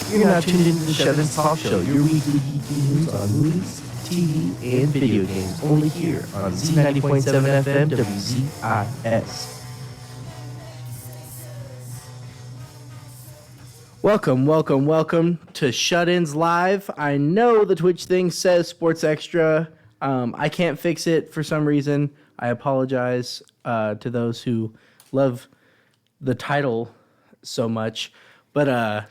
You're now tuned into the Shut-In Talk Show, your weekly geeky news on movies, TV, and video games, only here on Z90.7 FM WZIS. Welcome to Shut-Ins Live. I know the Twitch thing says Sports Extra. I can't fix it for some reason. I apologize to those who love the title so much, but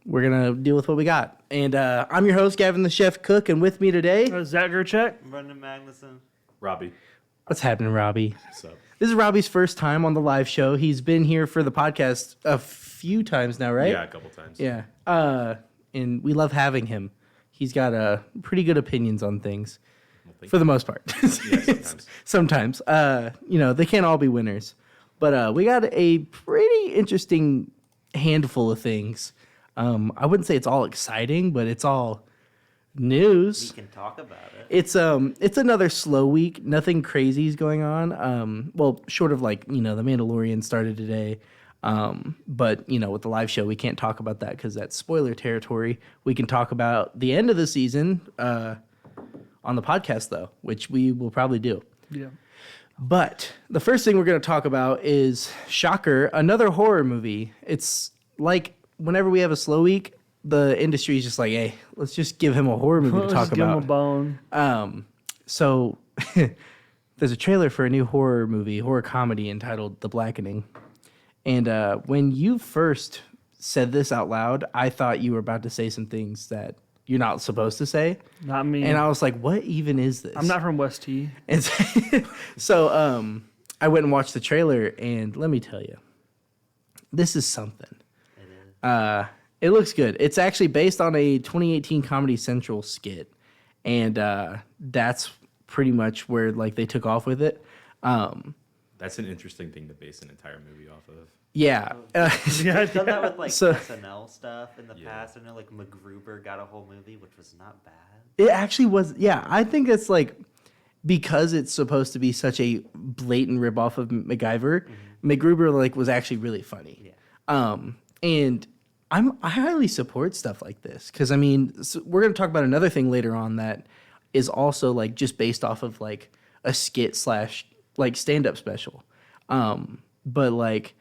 we're going to deal with what we got. And I'm your host, Gavin the Chef Cook, and with me today... Zach Gerchek. Brendan Magnuson. Robbie. What's happening, Robbie? What's up? This is Robbie's first time on the live show. He's been here for the podcast a few times now, right? Yeah, a couple times. Yeah. And we love having him. He's got pretty good opinions on things for the most part. Yeah, sometimes. Sometimes. They can't all be winners. But we got a pretty interesting handful of things. I wouldn't say it's all exciting, but it's all news. We can talk about it. It's another slow week. Nothing crazy is going on. Well, short of The Mandalorian started today. But with the live show, we can't talk about that because that's spoiler territory. We can talk about the end of the season on the podcast, though, which we will probably do. Yeah. But the first thing we're going to talk about is, shocker, another horror movie. It's like whenever we have a slow week, the industry is just like, hey, let's just give him a horror movie to talk give about. him a bone. So there's a trailer for a new horror comedy entitled The Blackening. And when you first said this out loud, I thought you were about to say some things that you're not supposed to say. Not me. And I was like, what even is this? I'm not from West T. And so I went and watched the trailer, and let me tell you, this is something. It is. It looks good. It's actually based on a 2018 Comedy Central skit, and that's pretty much where they took off with it. That's an interesting thing to base an entire movie off of. Yeah. I've done that with So- SNL stuff in the past. I know MacGruber got a whole movie, which was not bad. It actually was. Yeah, I think it's because it's supposed to be such a blatant ripoff of MacGyver. MacGruber was actually really funny. Yeah. And I highly support stuff like this because we're gonna talk about another thing later on that is also just based off of a skit / stand-up special. But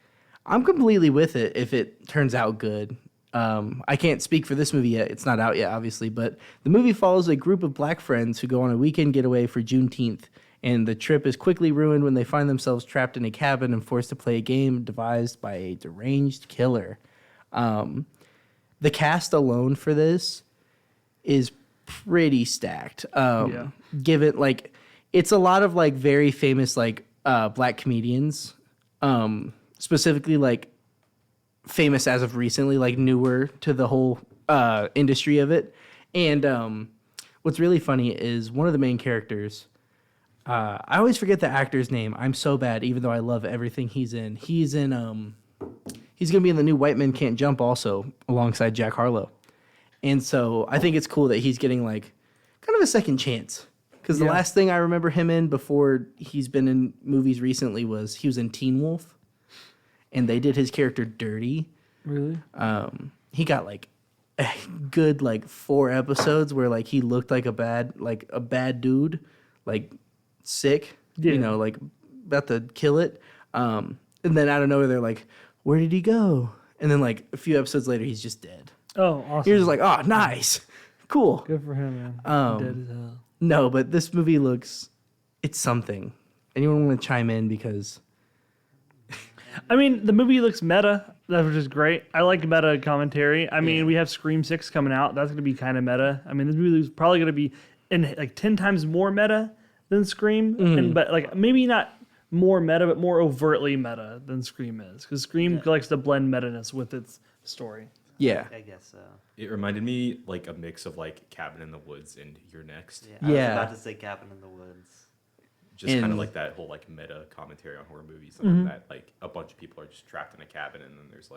I'm completely with it if it turns out good. I can't speak for this movie yet. It's not out yet, obviously. But the movie follows a group of black friends who go on a weekend getaway for Juneteenth. And the trip is quickly ruined when they find themselves trapped in a cabin and forced to play a game devised by a deranged killer. The cast alone for this is pretty stacked. Given, it's a lot of, very famous, black comedians. Specifically famous as of recently, newer to the whole industry of it. And what's really funny is one of the main characters, I always forget the actor's name. I'm so bad, even though I love everything he's in. He's going to be in the new White Men Can't Jump also, alongside Jack Harlow. And so I think it's cool that he's getting kind of a second chance. Because the last thing I remember him in before he's been in movies recently was he was in Teen Wolf. And they did his character dirty. Really? He got a good 4 episodes where he looked like a bad dude, sick, Yeah. About to kill it. And then out of nowhere they're like, where did he go? And then a few episodes later he's just dead. Oh, awesome. You're just like, oh, nice, cool. Good for him, man. Dead as hell. No, but this movie it's something. Anyone want to chime in because? The movie looks meta, which is great. I like meta commentary. We have Scream 6 coming out. That's going to be kind of meta. This movie is probably going to be 10 times more meta than Scream. But maybe not more meta, but more overtly meta than Scream is. Because Scream likes to blend meta-ness with its story. Yeah. I guess so. It reminded me a mix of Cabin in the Woods and You're Next. Yeah. I was about to say Cabin in the Woods. Just kind of that whole meta commentary on horror movies. That a bunch of people are just trapped in a cabin and then there's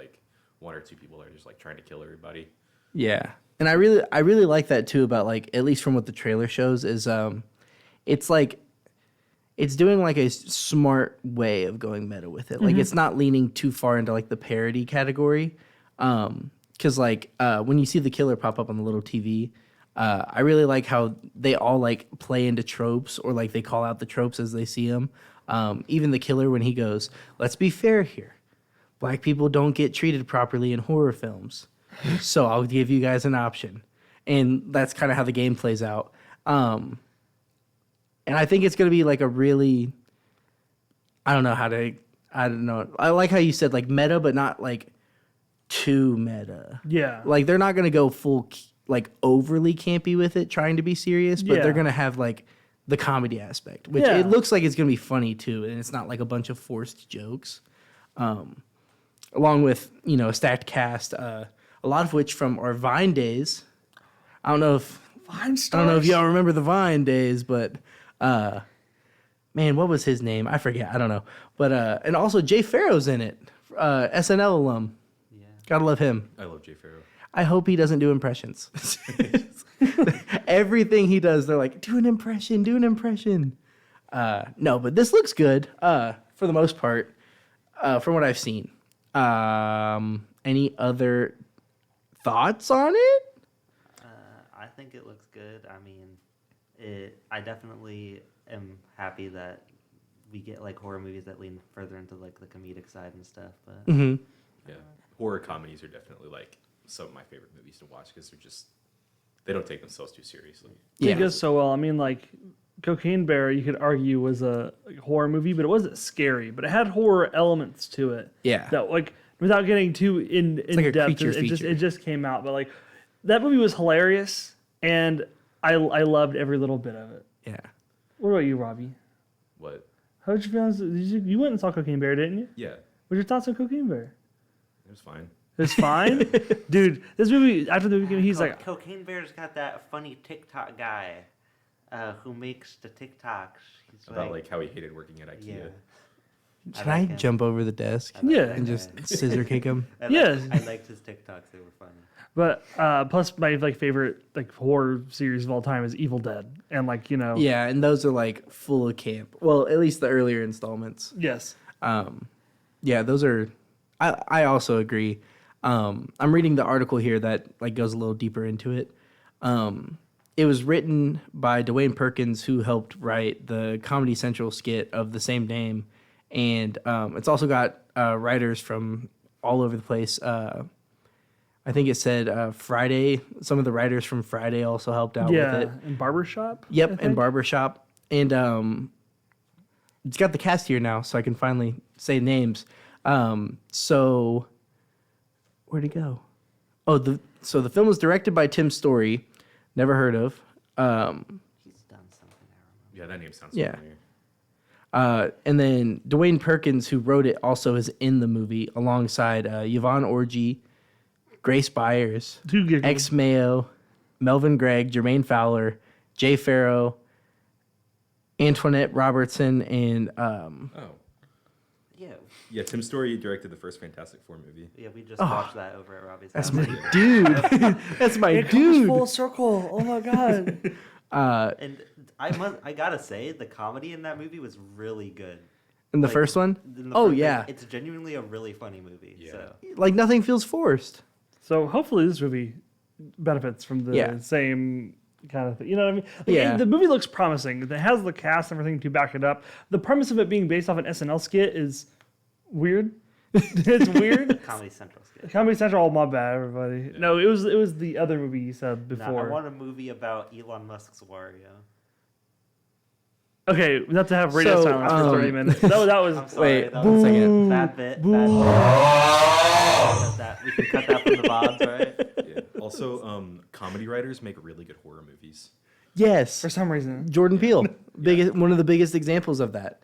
1 or 2 people that are just trying to kill everybody. Yeah. And I really like that too about at least from what the trailer shows is it's it's doing a smart way of going meta with it. It's not leaning too far into the parody category. because like when you see the killer pop up on the little TV, I really like how they all like play into tropes or like they call out the tropes as they see them. Even the killer when he goes, "Let's be fair here. Black people don't get treated properly in horror films, so I'll give you guys an option." And that's kind of how the game plays out. And I think it's going to be like a really, I don't know. I like how you said like meta, but not like too meta. Yeah. Like they're not going to go full, like overly campy with it, trying to be serious, but Yeah. they're going to have like the comedy aspect, which Yeah. it looks like it's going to be funny too. And it's not like a bunch of forced jokes. Along with, a stacked cast, a lot of which from our Vine days. I don't know if y'all remember the Vine days, but man, what was his name? I forget. I don't know. But and also Jay Farrow's in it, SNL alum. Yeah. Gotta love him. I love Jay Farrow. I hope he doesn't do impressions. Everything he does, they're like, do an impression. No, but this looks good for the most part, from what I've seen. Any other thoughts on it? I think it looks good. I mean, I definitely am happy that we get like horror movies that lean further into like the comedic side and stuff. But Yeah, horror comedies are definitely like some of my favorite movies to watch because they don't take themselves too seriously. It goes so well. I mean, like Cocaine Bear, you could argue was a horror movie, but it wasn't scary. But it had horror elements to it. Yeah. That like without getting too in like a depth, creature it feature. just came out. But like that movie was hilarious, and I loved every little bit of it. Yeah. What about you, Robbie? What? How did you feel? You went and saw Cocaine Bear, didn't you? Yeah, What's your thoughts on Cocaine Bear? it was fine. It's fine, dude. This movie after the movie, came, he's like, Cocaine Bear's got that funny TikTok guy who makes the TikToks. He's About like how he hated working at IKEA. Yeah. Can I like him. jump over the desk Yeah. and just scissor kick him? Yes. I liked his TikToks. They were funny. but plus my like favorite like horror series of all time is Evil Dead, and like Yeah, and those are like full of camp. Well, at least the earlier installments. yes, Yeah, those are. I also agree. I'm reading the article here that like goes a little deeper into it. It was written by Dwayne Perkins, who helped write the Comedy Central skit of the same name, and it's also got writers from all over the place. I think it said Friday. Some of the writers from Friday also helped out with it. and Barbershop. I Yep, and think. Barbershop. And it's got the cast here now, so I can finally say names. So where'd he go? So the film was directed by Tim Story, never heard of. He's done something. I remember. Yeah, that name sounds Yeah. familiar. And then Dwayne Perkins, who wrote it, also is in the movie alongside Yvonne Orji, Grace Byers, Two giggles. Ex Mayo, Melvin Gregg, Jermaine Fowler, Jay Farrow, Antoinette Robertson, and Oh, Yeah. yeah. Tim Story directed the first Fantastic Four movie. Yeah, we just watched that over at Robbie's that's house. my dude. That's my It comes dude. full circle. Oh my god. And I gotta say, the comedy in that movie was really good. In the Like, first one? In the Oh, first- yeah. It's genuinely a really funny movie. Yeah. So Like nothing feels forced. So hopefully this movie benefits from the Yeah. same kind of thing. You know what I mean? Like, Yeah. The movie looks promising. It has the cast and everything to back it up. The premise of it being based off an SNL skit is weird. It's weird. Comedy Central skit. Comedy Central. Oh my bad, everybody. No, it was the other movie you said No, before. I want a movie about Elon Musk's Wario. Okay, we have to have radio So, silence for 30 minutes. That was I'm sorry. Wait, that one was second. bad bit. Bad bit. We can cut that from the VODs, right? Yeah. Also, comedy writers make really good horror movies. Yes. for some reason. Jordan Peele, one of the biggest examples of that.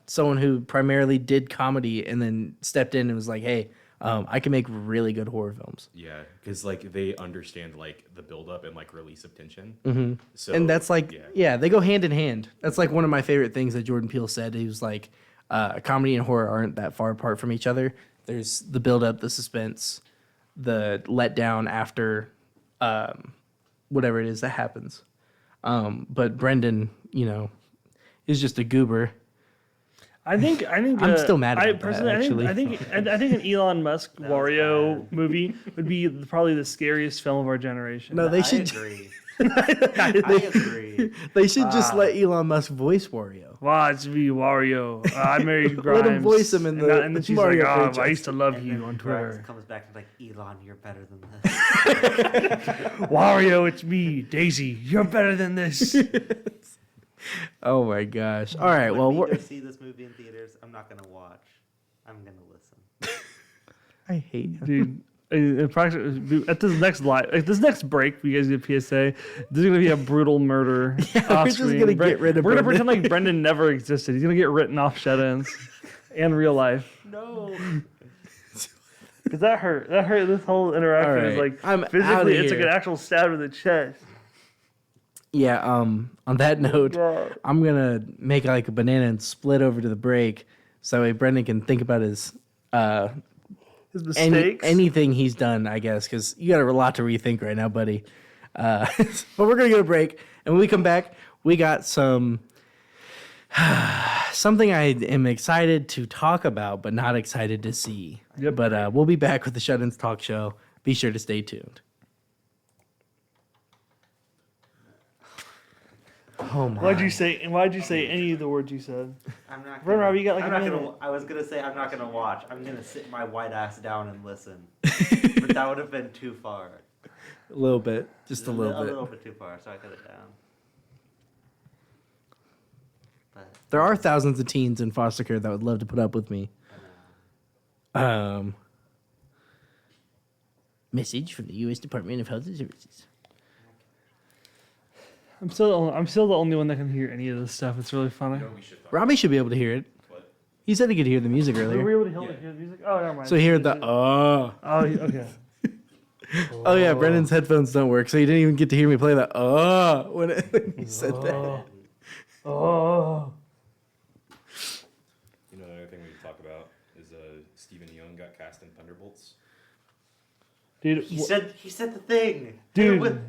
Someone who primarily did comedy and then stepped in and was like, "Hey, I can make really good horror films." Yeah, because like they understand like the buildup and like release of tension. So And that's like, yeah, they go hand in hand. That's like one of my favorite things that Jordan Peele said. He was like, comedy and horror aren't that far apart from each other. There's the buildup, the suspense, the letdown after whatever it is that happens. But Brendan, is just a goober. I'm still mad about that, personally, actually. I think an Elon Musk Wario movie would be probably the scariest film of our generation. No, they should. agree. I agree. They should just let Elon Musk voice Wario. Watch me, Wario. I married Grimes. Let him voice him in the and then she's Mario like, "Oh, I franchise." used to love And you then on Grimes Twitter." comes back and like, Elon, you're better than this. Wario, it's me, Daisy. You're better than this. Oh my gosh! All right, When well, we we're, go see this movie in theaters, I'm not gonna watch. I'm gonna listen. I hate him. Dude. At this next break, you guys get PSA. There's gonna be a brutal murder. we're just gonna get rid of We're gonna Brendan. pretend like Brendan never existed. He's gonna get written off shut-ins and real life. No. Cause that hurt. That hurt. This whole interaction is Alright, like I'm outta physically. It's like here. an actual stab in the chest. Yeah. On that note, God. I'm gonna make like a banana and split over to the break, so that way Brendan can think about his His mistakes. anything he's done, I guess, because you got a lot to rethink right now, buddy. But we're gonna go to break, and when we come back, we got some something I am excited to talk about, but not excited to see. Yep. But we'll be back with the Shut-ins Talk Show. Be sure to stay tuned. Oh my! Why'd you say any of the words you said? I'm not. Run, Rob, you got like I'm a not minute. gonna. I was gonna say I'm not gonna watch. I'm gonna sit my white ass down and listen. But that would have been too far. A little bit, just a little A bit. little bit too far, so I cut it down. But There are thousands of teens in foster care that would love to put up with me. Message from the U.S. Department of Health and Services. I'm still the only one that can hear any of this stuff. It's really funny. No, we should talk. Robbie should be able to hear it. What? He said he could hear the music Were we earlier. able to hear the music? Oh, never mind. So he heard the Oh, okay. Oh yeah, Brendan's headphones don't work, so he didn't even get to hear me play the when he said that. Oh. You know, another thing we could talk about is Stephen Young got cast in Thunderbolts. Dude, he said the thing. Dude.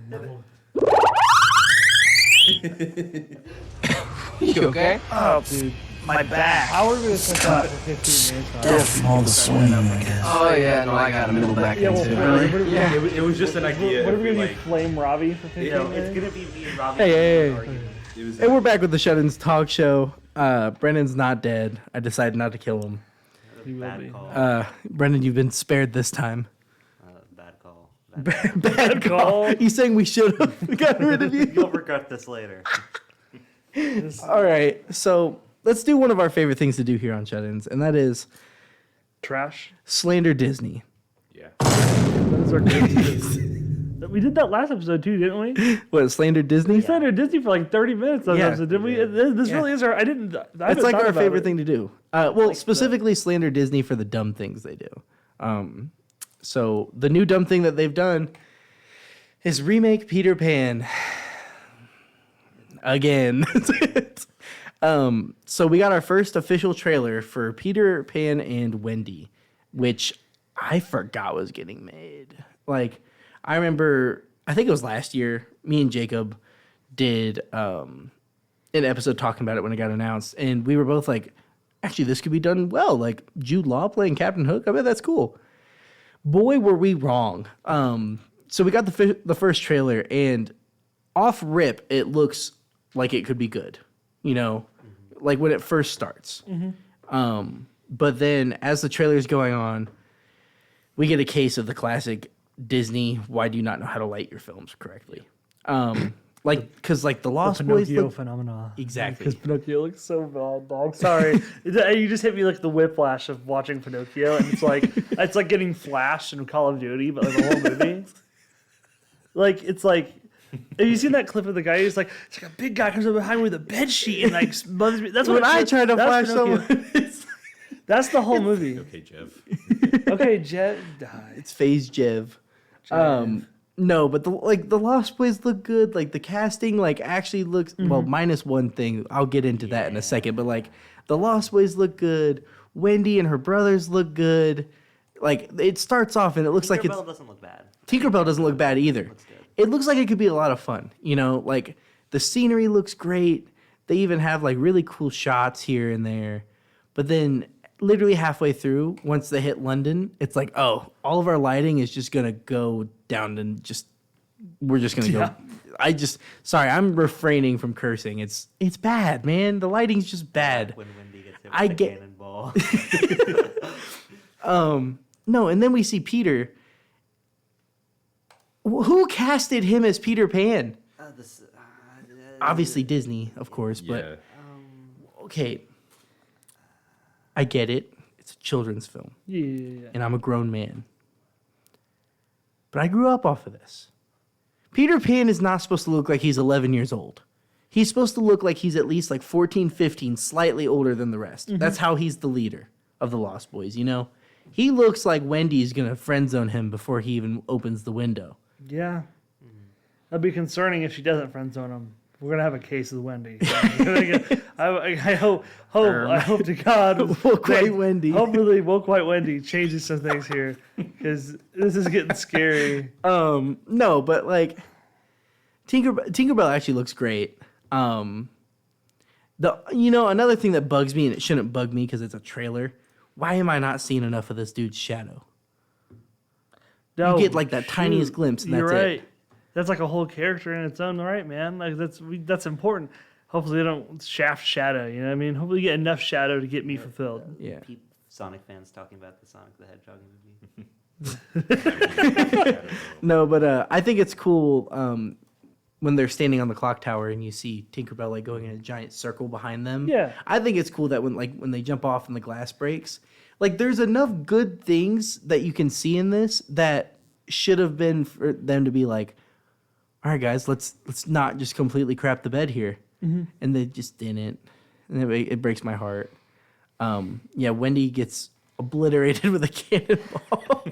You okay? Oh, dude. My back. How are we going to touch that for 15 minutes? All the swing up again. Oh yeah, no, I got a middle back Yeah, well, into it. really? Yeah. It was just an idea. What are we of, going to do? Flame Robbie for 15 No, minutes? it's gonna be me and Robbie. Hey. arguing. It was And we're back with the Shut-ins Talk Show. Brendan's not dead. I decided not to kill him. He will be. Bad call. Brendan, you've been spared this time. Bad call. Bad call. He's saying we should have gotten rid of you. You'll regret this later. All right, so let's do one of our favorite things to do here on Shut-ins, and that is Trash. slander Disney. yeah. That is our go-to. We did that last episode too, didn't we? What, slander Disney? We slandered Disney for like 30 minutes last Yeah. episode. Did we? This Yeah. really is our. I haven't It's like thought our about favorite it. thing to do. Specifically slander Disney for the dumb things they do. So the new dumb thing that they've done is remake Peter Pan again. So we got our first official trailer for Peter Pan and Wendy, which I forgot was getting made. Like, I remember, I think it was last year, me and Jacob did an episode talking about it when it got announced, and we were both like, actually, this could be done well. Like, Jude Law playing Captain Hook, I bet that's cool. Boy, were we wrong. So we got the first trailer, and off rip, it looks like it could be good. You know, like when it first starts. But then as the trailer's going on, we get a case of the classic Disney, why do you not know how to light your films correctly? Because the Lost Boys Pinocchio look... phenomenon. Exactly. Because Pinocchio looks so bad, dog. Sorry, you just hit me like the whiplash of watching Pinocchio, and it's like getting Flash in Call of Duty, but like the whole movie. Like it's like. Have you seen that clip of the guy who's like, it's like a big guy comes up behind me with a bed sheet and like smothers me. That's when I try to flash that's Pinocchio. someone, That's the whole movie. Okay, Jeff. Okay, Jet died. it's Phase Jev. No, but the Lost Boys look good. Like the casting, like actually looks well. Minus one thing, I'll get into that in a second. But like the Lost Boys look good. Wendy and her brothers look good. Like it starts off and it looks like it's Tinkerbell doesn't look bad. Tinkerbell doesn't look bad either. Looks good. It looks like it could be a lot of fun. You know, like the scenery looks great. They even have like really cool shots here and there. But then literally halfway through, once they hit London, it's like, oh, all of our lighting is just gonna go down and we're just gonna go. Sorry, I'm refraining from cursing. It's bad, man. The lighting's just bad. When Wendy gets hit with the cannonball. No, and then we see Peter. Who casted him as Peter Pan? Obviously Disney, of course, but okay. I get it. It's a children's film. Yeah. And I'm a grown man. But I grew up off of this. Peter Pan is not supposed to look like he's 11 years old. He's supposed to look like he's at least like 14, 15, slightly older than the rest. Mm-hmm. That's how he's the leader of the Lost Boys, you know? He looks like Wendy's going to friend zone him before he even opens the window. Yeah. That'd be concerning if she doesn't friend zone him. We're gonna have a case with Wendy. I hope to God Woke White Wendy. Hopefully, Woke White Wendy changes some things here because this is getting scary. No, but like Tinkerbell actually looks great. Another thing that bugs me, and it shouldn't bug me because it's a trailer. Why am I not seeing enough of this dude's shadow? No, you get like that tiniest glimpse, and you're that's right. it. That's like a whole character in its own right, man. Like that's important. Hopefully they don't shaft shadow. You know what I mean? Hopefully you get enough shadow to get me fulfilled. Yeah. Sonic fans talking about the Sonic the Hedgehog movie. No, but I think it's cool when they're standing on the clock tower and you see Tinkerbell like going in a giant circle behind them. Yeah. I think it's cool that when they jump off and the glass breaks, like there's enough good things that you can see in this that should have been for them to be like, all right, guys, let's not just completely crap the bed here. Mm-hmm. And they just didn't. And it breaks my heart. Wendy gets obliterated with a cannonball.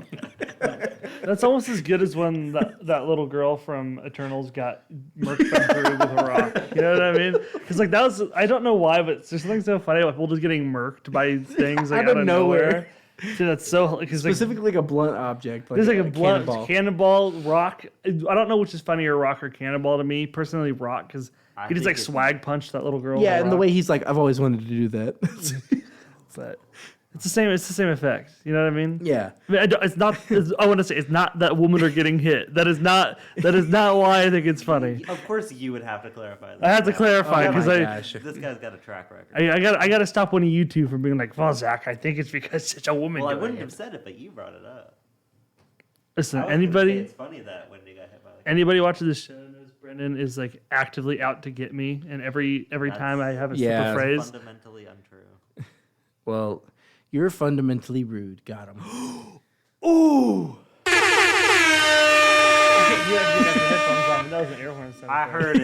That's almost as good as when that little girl from Eternals got murked by Drew with a rock. You know what I mean? Because like that was, I don't know why, but there's something so funny about people just getting murked by things like out of nowhere. So that's so specifically like a blunt object. There's like a blunt cannonball, rock. I don't know which is funnier, rock or cannonball to me. Personally, rock because he just like swag punched that little girl. Yeah, and the way he's like, I've always wanted to do that. But it's the same. It's the same effect. You know what I mean? Yeah. I mean, it's not. I want to say it's not that women are getting hit. That is not why I think it's funny. Of course, you would have to clarify that. I have to clarify because this guy's got a track record. I got to stop one of you two from being like, well, Zach, I think it's because it's a woman. Well, I wouldn't have said it, but you brought it up. Listen, it's funny that Wendy got hit by anybody watching this show knows Brendan is like actively out to get me, and every time I have a simple phrase, fundamentally untrue. Well, you're fundamentally rude. Got him. Ooh. You have your headphones on. That was an air horn sound. I heard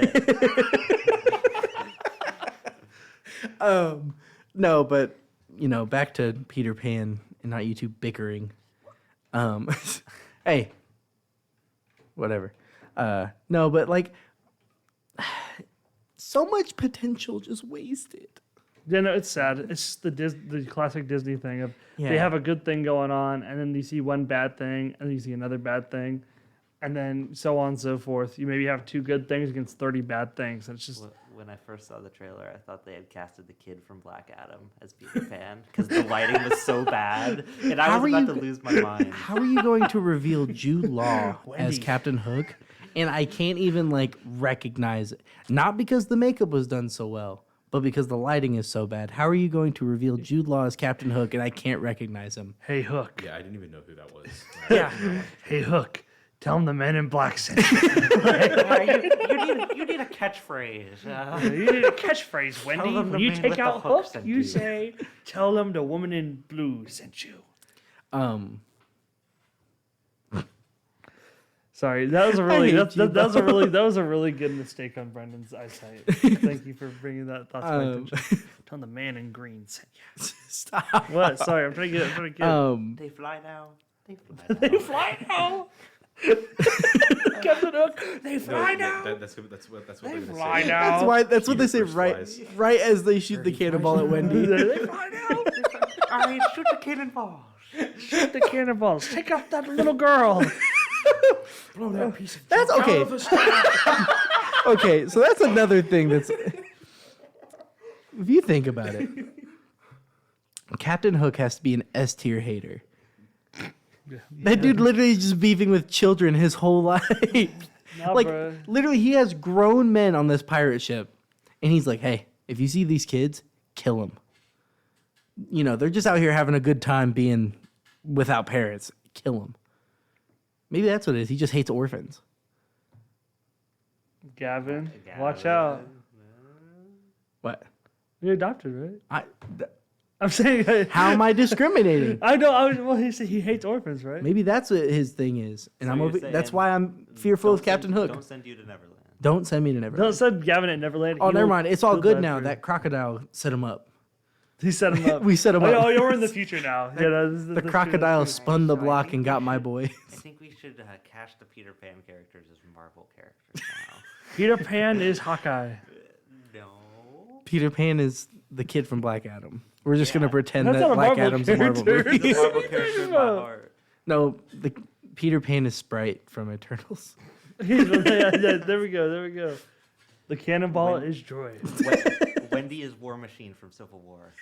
it. No, but back to Peter Pan and not you two bickering. Hey, whatever. No, but like, so much potential just wasted. Yeah, no, it's sad. It's the classic Disney thing of they have a good thing going on, and then you see one bad thing, and then you see another bad thing, and then so on and so forth. You maybe have 2 good things against 30 bad things, and it's just... When I first saw the trailer, I thought they had casted the kid from Black Adam as Peter Pan because the lighting was so bad, and I was about to lose my mind. How are you going to reveal Jude Law as Captain Hook, and I can't even like recognize it? Not because the makeup was done so well, but because the lighting is so bad. How are you going to reveal Jude Law as Captain Hook and I can't recognize him? Hey, Hook. Yeah, I didn't even know who that was. Yeah. Hey, Hook. Tell him the Men in Black sent you. You need a catchphrase. You need a catchphrase, Wendy. When you take out Hook, you say, "Tell them the woman in blue sent you." Sorry, that was a really that was a really good mistake on Brendan's eyesight. Thank you for bringing that thought to my attention. Tell the man in green sent you. Stop. What? Sorry, I'm trying to get. They fly now. They fly now. Captain Hook, they fly now. That's what They they're gonna fly say. now. That's what they say First flies. right as they shoot the cannonball at Wendy. They fly now. All right, shoot the cannonballs. Shoot the cannonballs. Take out that little girl. Blow that piece of That's okay. Okay, so that's another thing that's. If you think about it, Captain Hook has to be an S tier hater. That dude literally is just beefing with children his whole life. Nah, Like, bro. literally, he has grown men on this pirate ship. And he's like, hey, if you see these kids, kill them. You know, they're just out here having a good time being without parents. Kill them. Maybe that's what it is. He just hates orphans. Gavin, watch out. What? You're adopted, right? I'm saying. How am I discriminating? I know. Well, he said he hates orphans, right? Maybe that's what his thing is. And So I'm you're over, that's saying why I'm fearful of Captain Hook. Don't send you to Neverland. Don't send me to Neverland. Don't send Gavin at Neverland. Oh, He never will mind. It's all feel good bad now. for you. That crocodile set him up. He set him up. We set him Oh, up. yeah, we're in the future now. Yeah, no, this is The crocodile spun the block and got my boy. I think we should cast the Peter Pan characters as Marvel characters now. Peter Pan is Hawkeye. No. Peter Pan is the kid from Black Adam. We're just Yeah. gonna pretend That's that not a Black Marvel Adam's a Marvel character. movie. The Marvel character in my heart. No, the Peter Pan is Sprite from Eternals. Yeah, there we go. The cannonball is joy. Wendy is War Machine from Civil War.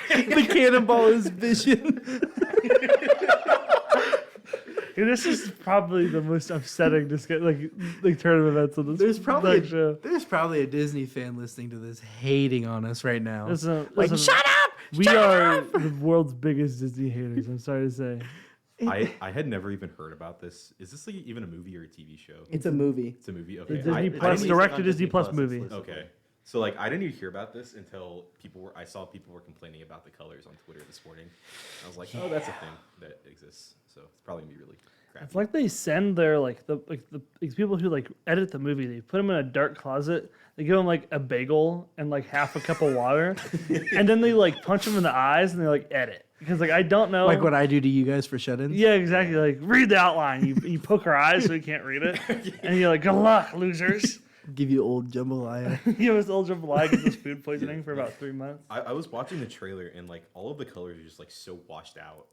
The cannonball is Vision. Yeah, this is probably the most upsetting like turn of events on this. show. There's probably a Disney fan listening to this hating on us right now. Listen, Like, listen, shut up! we Shut are up! the world's biggest Disney haters. I'm sorry to say. I had never even heard about this. Is this like even a movie or a TV show? It's a movie. It's a movie. The Okay. Disney I Plus didn't- direct to on Disney Disney Plus Plus movie. exclusively. Okay. So like I didn't even hear about this until I saw people were complaining about the colors on Twitter this morning. I was like, oh, that's a thing that exists. So it's probably gonna be really crappy. It's like they send their these people who like edit the movie. They put them in a dark closet. They give them like a bagel and like half a cup of water, and then they like punch them in the eyes and they like edit because like I don't know Like what I do to you guys for shut-ins. Yeah, exactly. Like read the outline. You poke our eyes so we can't read it, and you're like, good luck, losers. Give you old jambalaya. You was old jambalaya gets this food poisoning for about 3 months. I was watching the trailer and like all of the colors are just like so washed out.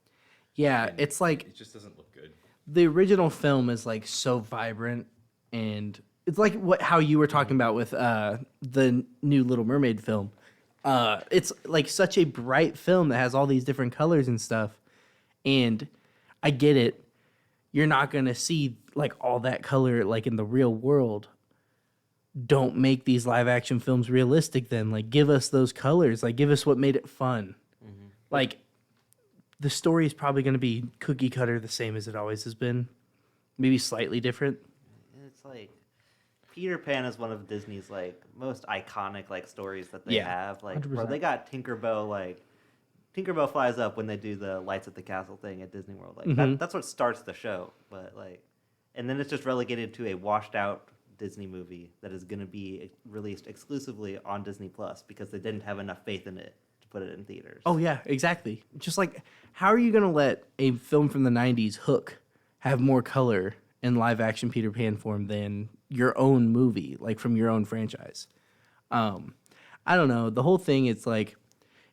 Yeah, it's like It just doesn't look good. the original film is like so vibrant, and it's like how you were talking about with the new Little Mermaid film. It's like such a bright film that has all these different colors and stuff, and I get it. You're not gonna see like all that color like in the real world. Don't make these live action films realistic then. Like give us those colors. Like give us what made it fun. Like the story is probably going to be cookie cutter the same as it always has been. Maybe slightly different. It's like Peter Pan is one of Disney's like most iconic like stories that they Yeah, have. Like, bro, 100%. they got Tinkerbell. Like, Tinkerbell flies up when they do the Lights at the Castle thing at Disney World. Like, that's what starts the show. But like, and then it's just relegated to a washed out Disney movie that is going to be released exclusively on Disney Plus because they didn't have enough faith in it to put it in theaters. Oh yeah, exactly. Just like how are you going to let a film from the 90s, Hook, have more color in live action Peter Pan form than your own movie, like from your own franchise? I don't know. The whole thing, it's like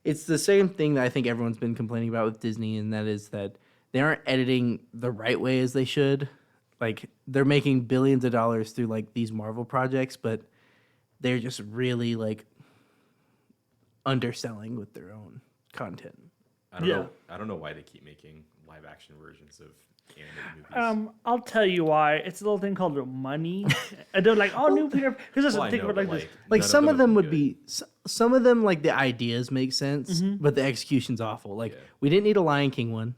it's the same thing that I think everyone's been complaining about with Disney, and that is that they aren't editing the right way as they should. Like they're making billions of dollars through like these Marvel projects, but they're just really like underselling with their own content. I don't know why they keep making live action versions of animated movies. I'll tell you why. It's a little thing called money. And they're like, oh, new Peter. Because listen, Well, I think know, of it like but, this. Like none some of them would good. be some of them like the ideas make sense, but the execution's awful. Like Yeah. we didn't need a Lion King one.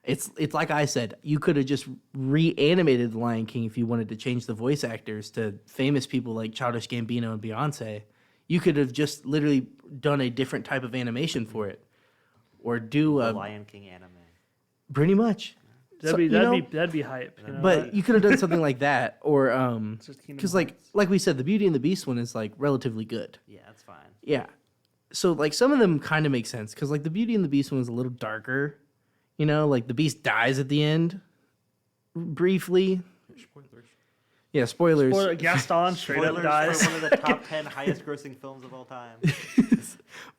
It's like I said, you could have just reanimated the Lion King if you wanted to change the voice actors to famous people like Childish Gambino and Beyonce. You could have just literally done a different type of animation for it, or do The a Lion King anime. pretty much. That'd be hype. You know? But you could have done something like that, or just Kingdom because like we said, the Beauty and the Beast one is like relatively good. Yeah, that's fine. Yeah. So like some of them kind of make sense because like the Beauty and the Beast one is a little darker. You know, like the Beast dies at the end, briefly. Spoilers. Yeah, spoilers. Or Gaston straight up Spoilers dies. for one of the top 10 highest grossing films of all time.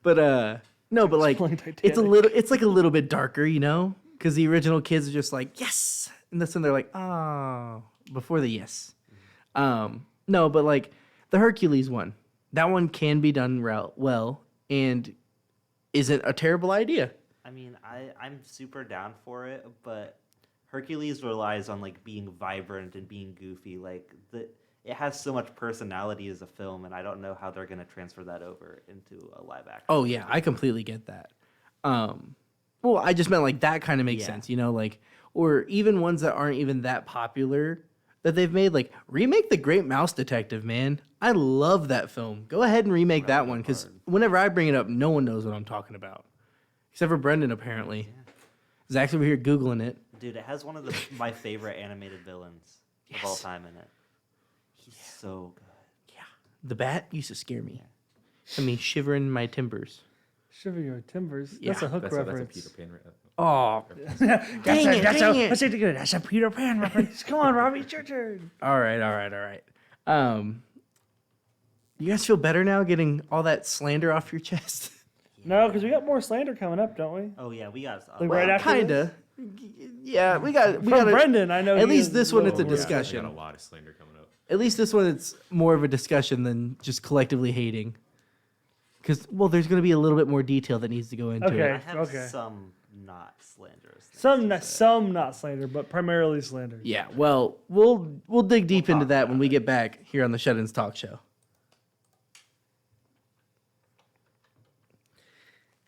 But no, but like Spoiling it's like a little bit darker, you know, because the original kids are just like yes, and this one they're like oh before the yes. No, but like the Hercules one, that one can be done well, and isn't a terrible idea. I mean, I'm super down for it, but Hercules relies on like being vibrant and being goofy. Like it has so much personality as a film, and I don't know how they're gonna transfer that over into a live action. Oh yeah, I completely get that. Well, I just meant like that kind of makes Yeah. sense, like, or even ones that aren't even that popular that they've made. Like remake The Great Mouse Detective, man. I love that film. Go ahead and remake that one because whenever I bring it up, no one knows what I'm talking about, except for Brendan apparently. Zach's over here googling it. Dude, it has one of my favorite animated villains of all time in it. He's so good. Yeah, the bat used to scare me. I mean, shivering in my timbers. Shiver your timbers. Yeah. That's a Hook That's a reference. Peter Pan. Oh, Dang it, dang it. Let's take it good. That's a Peter Pan reference. Come on, Robbie, it's your turn. all right. You guys feel better now getting all that slander off your chest? No, because we got more slander coming up, don't we? Oh yeah, we got. Like right after Kinda. Yeah, we got From Brendan, I know. At he least is this one, it's a little- discussion. Got a lot of slander coming up. At least this one, it's more of a discussion than just collectively hating. Because, well, there's going to be a little bit more detail that needs to go into Okay. I it. have some not slanderous. things Some to not, say. some not slander, but primarily slander. Yeah, well, we'll dig deep into that when we get back here on the Shut-Ins Talk Show.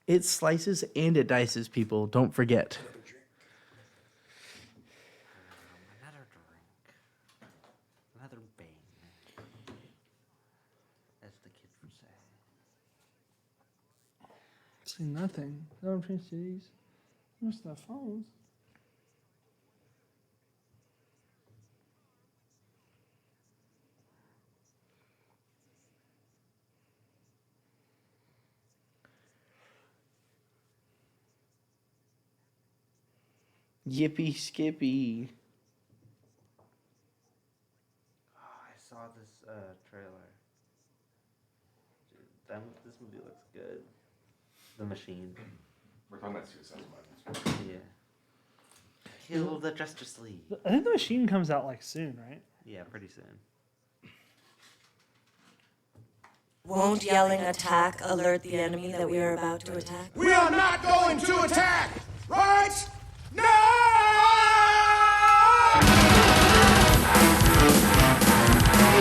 It slices and it dices, people. Don't forget. Another drink. Another bang. As the kids would say. See nothing. No one changed these. Where's the phones? Yippee skippy. Oh, I saw this trailer. Dude, this movie looks good. The Machine. We're talking about Suicide Squad. Yeah. Kill the Justice League. I think the machine comes out like soon, right? Yeah, pretty soon. Won't yelling attack alert the enemy that we are about to attack? We are not going to attack! Right? Now!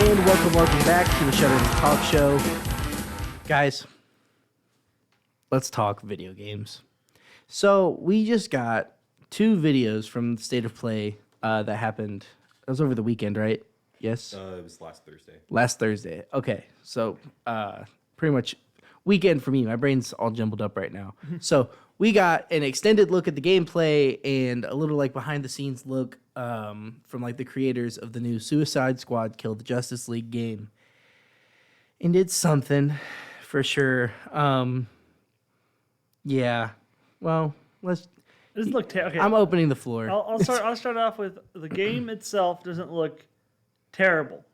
And welcome back to the Shut-Ins Talk Show. Guys, let's talk video games. So we just got 2 videos from the State of Play that happened. That was over the weekend, right? Yes? It was last Thursday. Last Thursday. Okay, so pretty much weekend for me. My brain's all jumbled up right now. So we got an extended look at the gameplay and a little like behind the scenes look from like the creators of the new Suicide Squad Kill the Justice League game. And it's something for sure. Yeah. Well, let's. It doesn't look okay. I'm opening the floor. I'll start off with the game itself doesn't look terrible.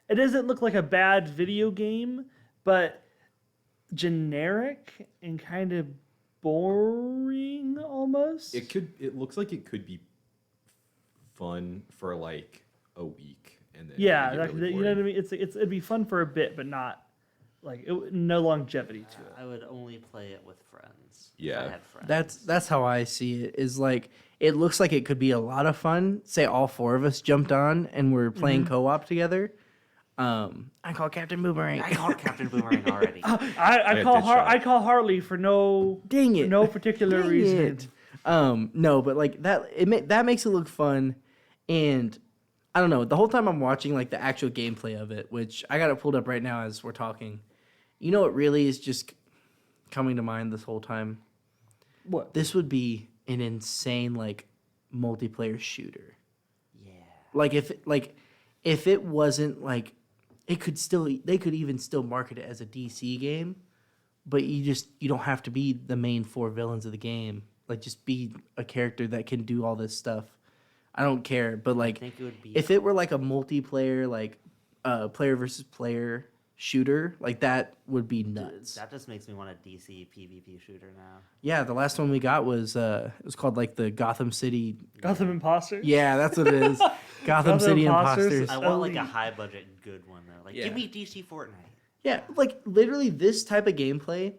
It doesn't look like a bad video game, but generic and kind of boring almost. It looks like it could be fun for like a week, and then Yeah, it'd like, get really you know what I boring. mean. It'd be fun for a bit, but not like no longevity to it. I would only play it with friends. if Yeah. I had friends. That's how I see it. Is like it looks like it could be a lot of fun. Say all 4 of us jumped on and we're playing co-op together. I call Captain Boomerang. I called Captain Boomerang already. I Yeah, call Deadshot. I call Harley for no Dang it. no particular Dang reason. it. No, but like that that makes it look fun, and I don't know. The whole time I'm watching like the actual gameplay of it, which I got it pulled up right now as we're talking. You know what really is just coming to mind this whole time? What? This would be an insane like multiplayer shooter. Yeah. Like if it wasn't like they could even still market it as a DC game, but you don't have to be the main 4 villains of the game. Like just be a character that can do all this stuff. I don't care, but like think it would be if it were like a multiplayer like player versus player shooter, like that would be nuts. That just makes me want a DC PvP shooter now. Yeah, the last one we got was it was called like the Gotham City. Gotham Imposters? Yeah, that's what it is. Gotham City Imposters. Imposters. I want like a Elite. high budget good one though. Like Yeah. give me DC Fortnite. Yeah, like literally this type of gameplay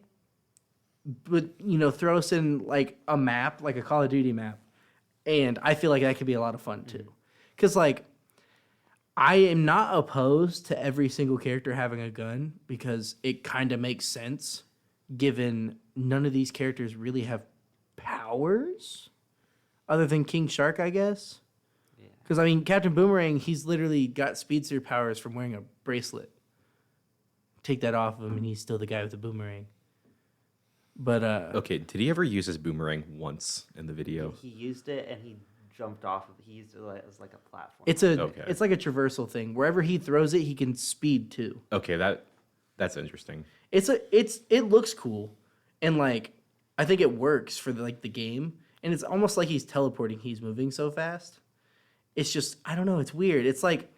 but throw us in like a map, like a Call of Duty map, and I feel like that could be a lot of fun too. Because like, I am not opposed to every single character having a gun because it kind of makes sense, given none of these characters really have powers, other than King Shark, I guess. Because I mean, Captain Boomerang, he's literally got speedster powers from wearing a bracelet. Take that off of him, and he's still the guy with the boomerang. But Okay, did he ever use his boomerang once in the video? He used it and he jumped off of it. He used it as like a platform. it's like a traversal thing. Wherever he throws it, he can speed too. Okay, that's interesting. It looks cool, and like I think it works for the game. And it's almost like he's teleporting. He's moving so fast. It's just, I don't know. It's weird. It's like,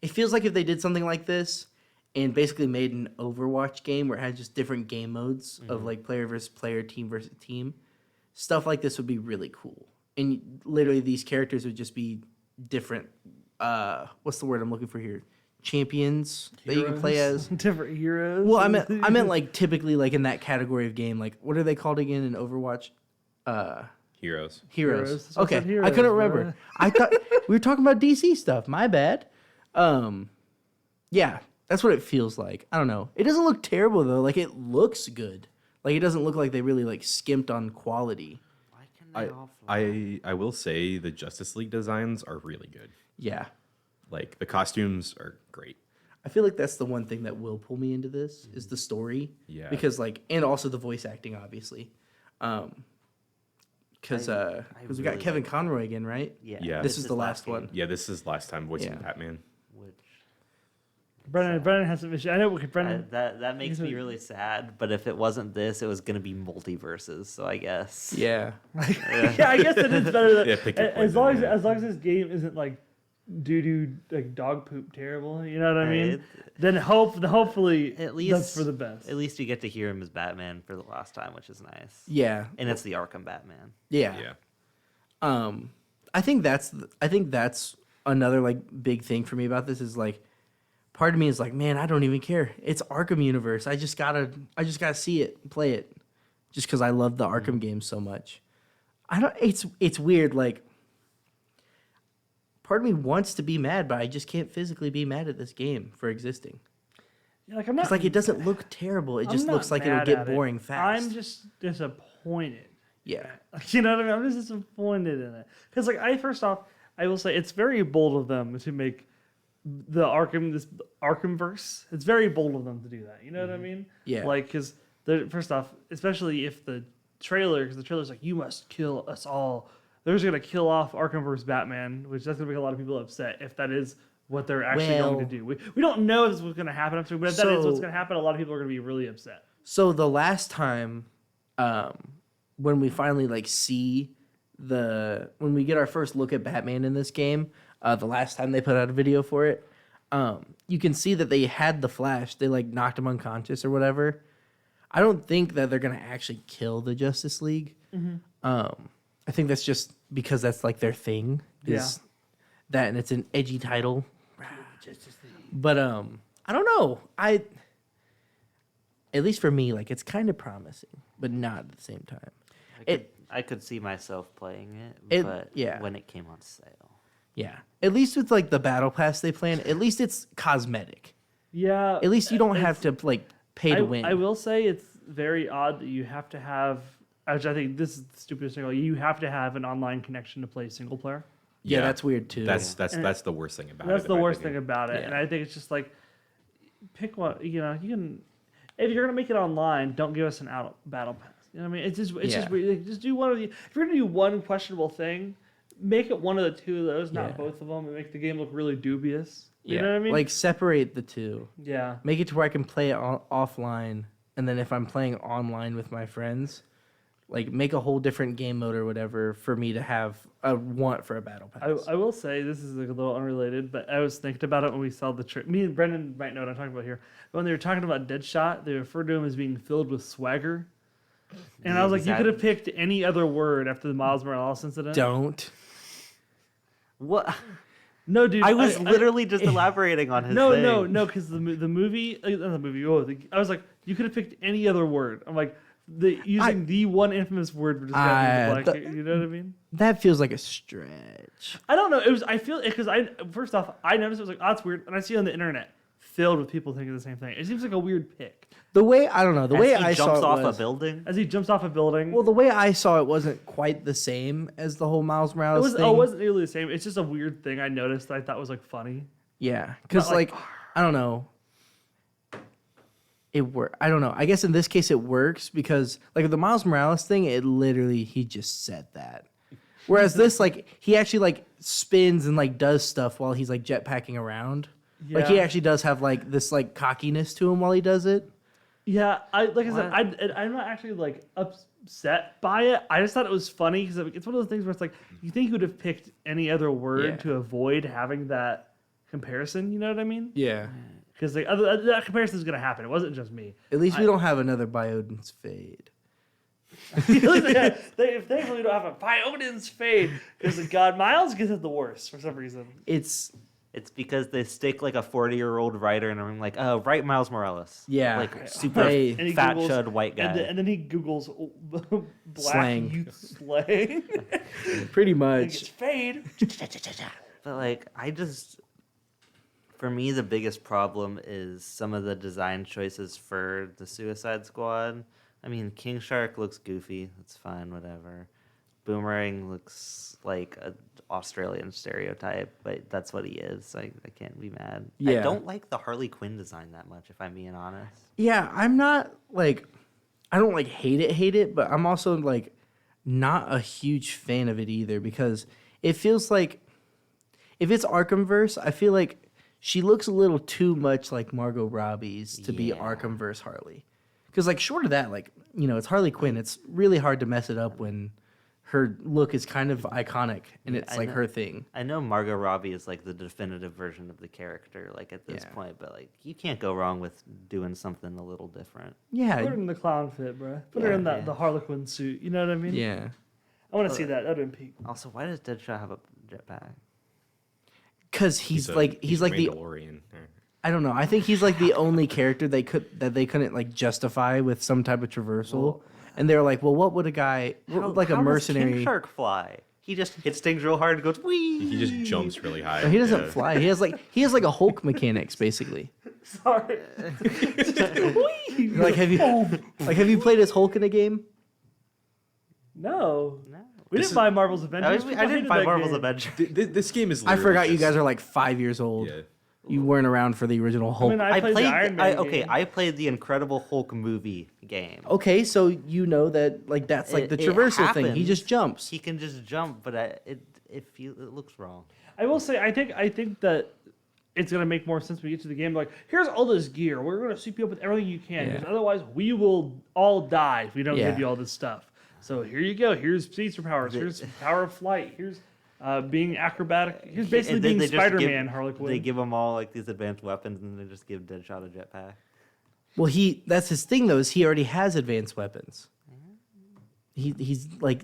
it feels like if they did something like this and basically made an Overwatch game where it had just different game modes of like player versus player, team versus team, stuff like this would be really cool. And literally these characters would just be different, what's the word I'm looking for here? Champions that you can play as. Different heroes. Well, I meant like typically like in that category of game, like what are they called again in Overwatch? Heroes. Heroes. That's what Okay, said heroes, I couldn't bro. remember. I thought we were talking about DC stuff. My bad. Yeah, that's what it feels like. I don't know. It doesn't look terrible though. Like it looks good. Like it doesn't look like they really like skimped on quality. Why can they all fly? I will say the Justice League designs are really good. Yeah, Like the costumes are great. I feel like that's the one thing that will pull me into this is the story. Yeah. Because like, and also the voice acting, obviously. Because we got really Kevin like- Conroy again, right? Yeah. This is the last game, one. Yeah, this is last time voicing Yeah. Batman. Which Brennan has some issue. I know. Okay, Brennan. that makes He's a- me really sad. But if it wasn't this, it was gonna be multiverses. So I guess. Yeah. Yeah, I guess it is better. Than, Yeah, pick your as poison, long as yeah. this game isn't like doo like dog poop terrible. You know what I mean? Right. Then hopefully At least that's for the best. At least we get to hear him as Batman for the last time, which is nice. Yeah. And it's the Arkham Batman. Yeah. Yeah. I think that's another like big thing for me about this is like part of me is like, man, I don't even care. It's Arkham universe. I just gotta see it, and play it, just because I love the Arkham games so much. It's weird. Like, part of me wants to be mad, but I just can't physically be mad at this game for existing. Yeah, like I'm not. It's like it doesn't look terrible. It I'm just not looks like it'll mad get at it. boring fast. I'm just disappointed. Yeah. You know what I mean? I'm just disappointed in it because like first off, I will say it's very bold of them to make the Arkhamverse. It's very bold of them to do that. You know what I mean? Yeah. Like because first off, especially if the trailer's like you must kill us all. They're just gonna kill off Arkhamverse Batman, which that's gonna make a lot of people upset if that is what they're actually going to do. We don't know if this is what's gonna happen, but if that is what's gonna happen, a lot of people are gonna be really upset. So the last time, when we finally like see when we get our first look at Batman in this game, the last time they put out a video for it, you can see that they had the Flash. They like knocked him unconscious or whatever. I don't think that they're gonna actually kill the Justice League. I think that's just because that's like their thing. Is that, and it's an edgy title. But I don't know. At least for me, like it's kind of promising, but not at the same time. I could see myself playing it, but yeah. when it came on sale. Yeah. At least with like the battle pass they plan, at least it's cosmetic. Yeah. At least you don't have to like pay to win. I will say it's very odd that you have to have, which I think this is the stupidest thing. You have to have an online connection to play single player. Yeah, that's weird too. That's the worst thing about it. That's the in my worst opinion. thing about it. Yeah. And I think it's just like, pick one. You know, you can. If you're gonna make it online, don't give us an battle pass. You know what I mean? It's just weird. Like, just do one of the. If you're gonna do one questionable thing, make it one of the two of those, not both of them, and make the game look really dubious. You know what I mean? Like separate the two. Yeah. Make it to where I can play it offline, and then if I'm playing online with my friends, like make a whole different game mode or whatever for me to have a want for a battle pass. I will say this is like a little unrelated, but I was thinking about it when we saw the trailer. Me and Brendan might know what I'm talking about here. But when they were talking about Deadshot, they referred to him as being filled with swagger. And I was like, you could have picked any other word after the Miles Morales incident. Don't. What? No, dude. I was literally just elaborating on his No, thing. no, because the movie, not the movie. I was like, You could have picked any other word. I'm like, using the one infamous word for describing the black. You know what I mean? That feels like a stretch. I don't know. I feel because first off, I noticed it was like, oh, it's weird, and I see it on the internet filled with people thinking the same thing. It seems like a weird pick. The way I don't know. The As way he I saw jumps it off was, a building. As he jumps off a building. well, the way I saw it wasn't quite the same as the whole Miles Morales thing. It wasn't nearly the same. It's just a weird thing I noticed that I thought was like funny. Yeah, because Not like- like I don't know. I don't know. I guess in this case it works because like with the Miles Morales thing, it literally he just said that. Whereas this, like he actually like spins and like does stuff while he's like jetpacking around. Like he Yeah. actually does have like this like cockiness to him while he does it. Yeah, I'm not actually like upset by it. I just thought it was funny because it's one of those things where it's like you think you would have picked any other word Yeah. to avoid having that comparison. You know what I mean? Yeah. Because like that comparison is gonna happen. It wasn't just me. At least we don't have another Bioden's fade. If they really don't have a Bioden's fade, because God, Miles gets it the worst for some reason. It's because they stick like a 40-year-old writer in a room, like, oh, write Miles Morales. Yeah. Like super Hey. And he fat Googles- chud white guy. and then he Googles black Slang. youth slang. pretty Like, it's much. fade. But like, for me, the biggest problem is some of the design choices for the Suicide Squad. I mean, King Shark looks goofy. That's fine, whatever. Boomerang looks like an Australian stereotype, but that's what he is. I can't be mad. I Yeah. don't like the Harley Quinn design that much, if I'm being honest. Yeah, I'm not like I don't like hate it, but I'm also like not a huge fan of it either because it feels like if it's Arkhamverse, I feel like she looks a little too much like Margot Robbie's to be Yeah. Arkhamverse Harley. Because like short of that, like it's Harley Quinn. It's really hard to mess it up when her look is kind of iconic and it's I like know. her thing. I know Margot Robbie is like the definitive version of the character, like at this Yeah. point, but like you can't go wrong with doing something a little different. Put her Yeah, in the clown fit, bro. Put her Yeah. in the Harlequin suit. You know what I mean? yeah. I want to see that. That would be peak. Also, why does Deadshot have a jetpack? Because he's a- like he's like the Mandalorian. I don't know. I think he's like the only character they couldn't like justify with some type of traversal, and they were like, well, what would a guy like a How does mercenary? King Shark fly? He just hits things real hard and goes wee. He just jumps really high. No, he doesn't Yeah. fly. He has like a Hulk mechanics basically. Sorry. Like have you played as Hulk in a game? No. No. We didn't buy Marvel's Avengers. I People didn't hated buy that Marvel's game. Avengers. This game is. I literally forgot you just- guys are like 5 years old. Yeah. You weren't around for the original Hulk. I mean, I played the Iron Man game. I played the Incredible Hulk movie game. Okay, so you know that like that's like the It traversal thing. He happens. just jumps. He can just jump, but it looks wrong. I will say, I think that it's gonna make more sense when we get to the game. Like, here's all this gear. We're gonna soup you up with everything you can. Yeah. Because otherwise, we will all die if we don't Yeah. give you all this stuff. So here you go. Here's speed powers. Here's power of flight. Here's being acrobatic. Here's basically And then being they just Spider-Man. give- Harley Quinn. They give them all like these advanced weapons, and then they just give Deadshot a jetpack. Well, that's his thing though. Is he already has advanced weapons. He's like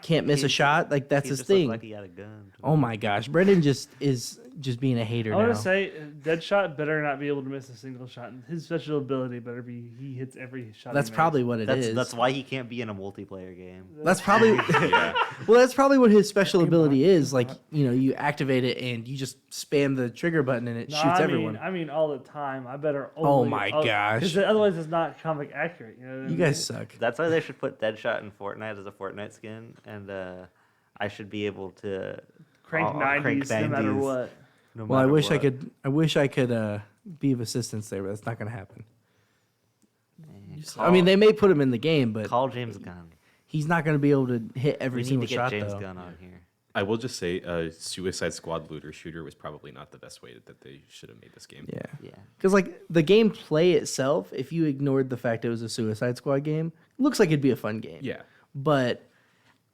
can't miss a shot. Like that's He his just looked thing. like he had a gun. Oh my gosh, Brendan is just being a hater I now. want to say Deadshot better not be able to miss a single shot. And his special ability better be he hits every shot. That's he probably makes. what it is. That's why he can't be in a multiplayer game. That's probably Yeah. well. That's probably what his special ability is. Like you activate it and you just spam the trigger button and it No, shoots everyone. I mean, all the time. I better. Oh Only, my gosh. 'cause otherwise, it's not comic accurate. You know what I You mean? guys suck. That's why they should put Deadshot in Fortnite as a Fortnite skin, and I should be able to crank I'll 90s, no matter 90s, what. no Well, I matter wish I what. could. I wish I could be of assistance there, but that's not going to happen. I mean, they may put him in the game, but Call James Gunn. he's not going to be able to hit every We need single to get shot James though. Gunn on here. I will just say, Suicide Squad looter shooter was probably not the best way that they should have made this game. Yeah. Yeah. Because like the gameplay itself, if you ignored the fact it was a Suicide Squad game, looks like it'd be a fun game. Yeah. But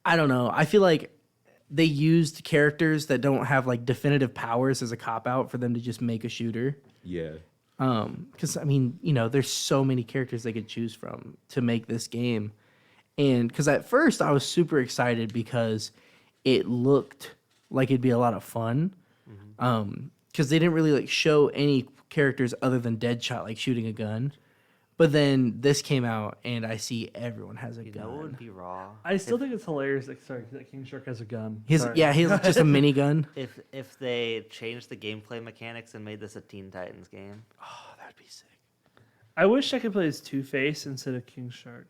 I don't know. I feel like they used characters that don't have like definitive powers as a cop out for them to just make a shooter. Yeah. Because I mean, there's so many characters they could choose from to make this game, and because at first I was super excited because it looked like it'd be a lot of fun. Because they didn't really like show any characters other than Deadshot like shooting a gun, But then this came out, and I see everyone has a You gun. know, it would be raw. I still think it's hilarious. Like, sorry, that King Shark has a gun. He's Sorry. yeah, he's just a minigun. If they changed the gameplay mechanics and made this a Teen Titans game, Oh, that'd be sick. I wish I could play as Two-Face instead of King Shark.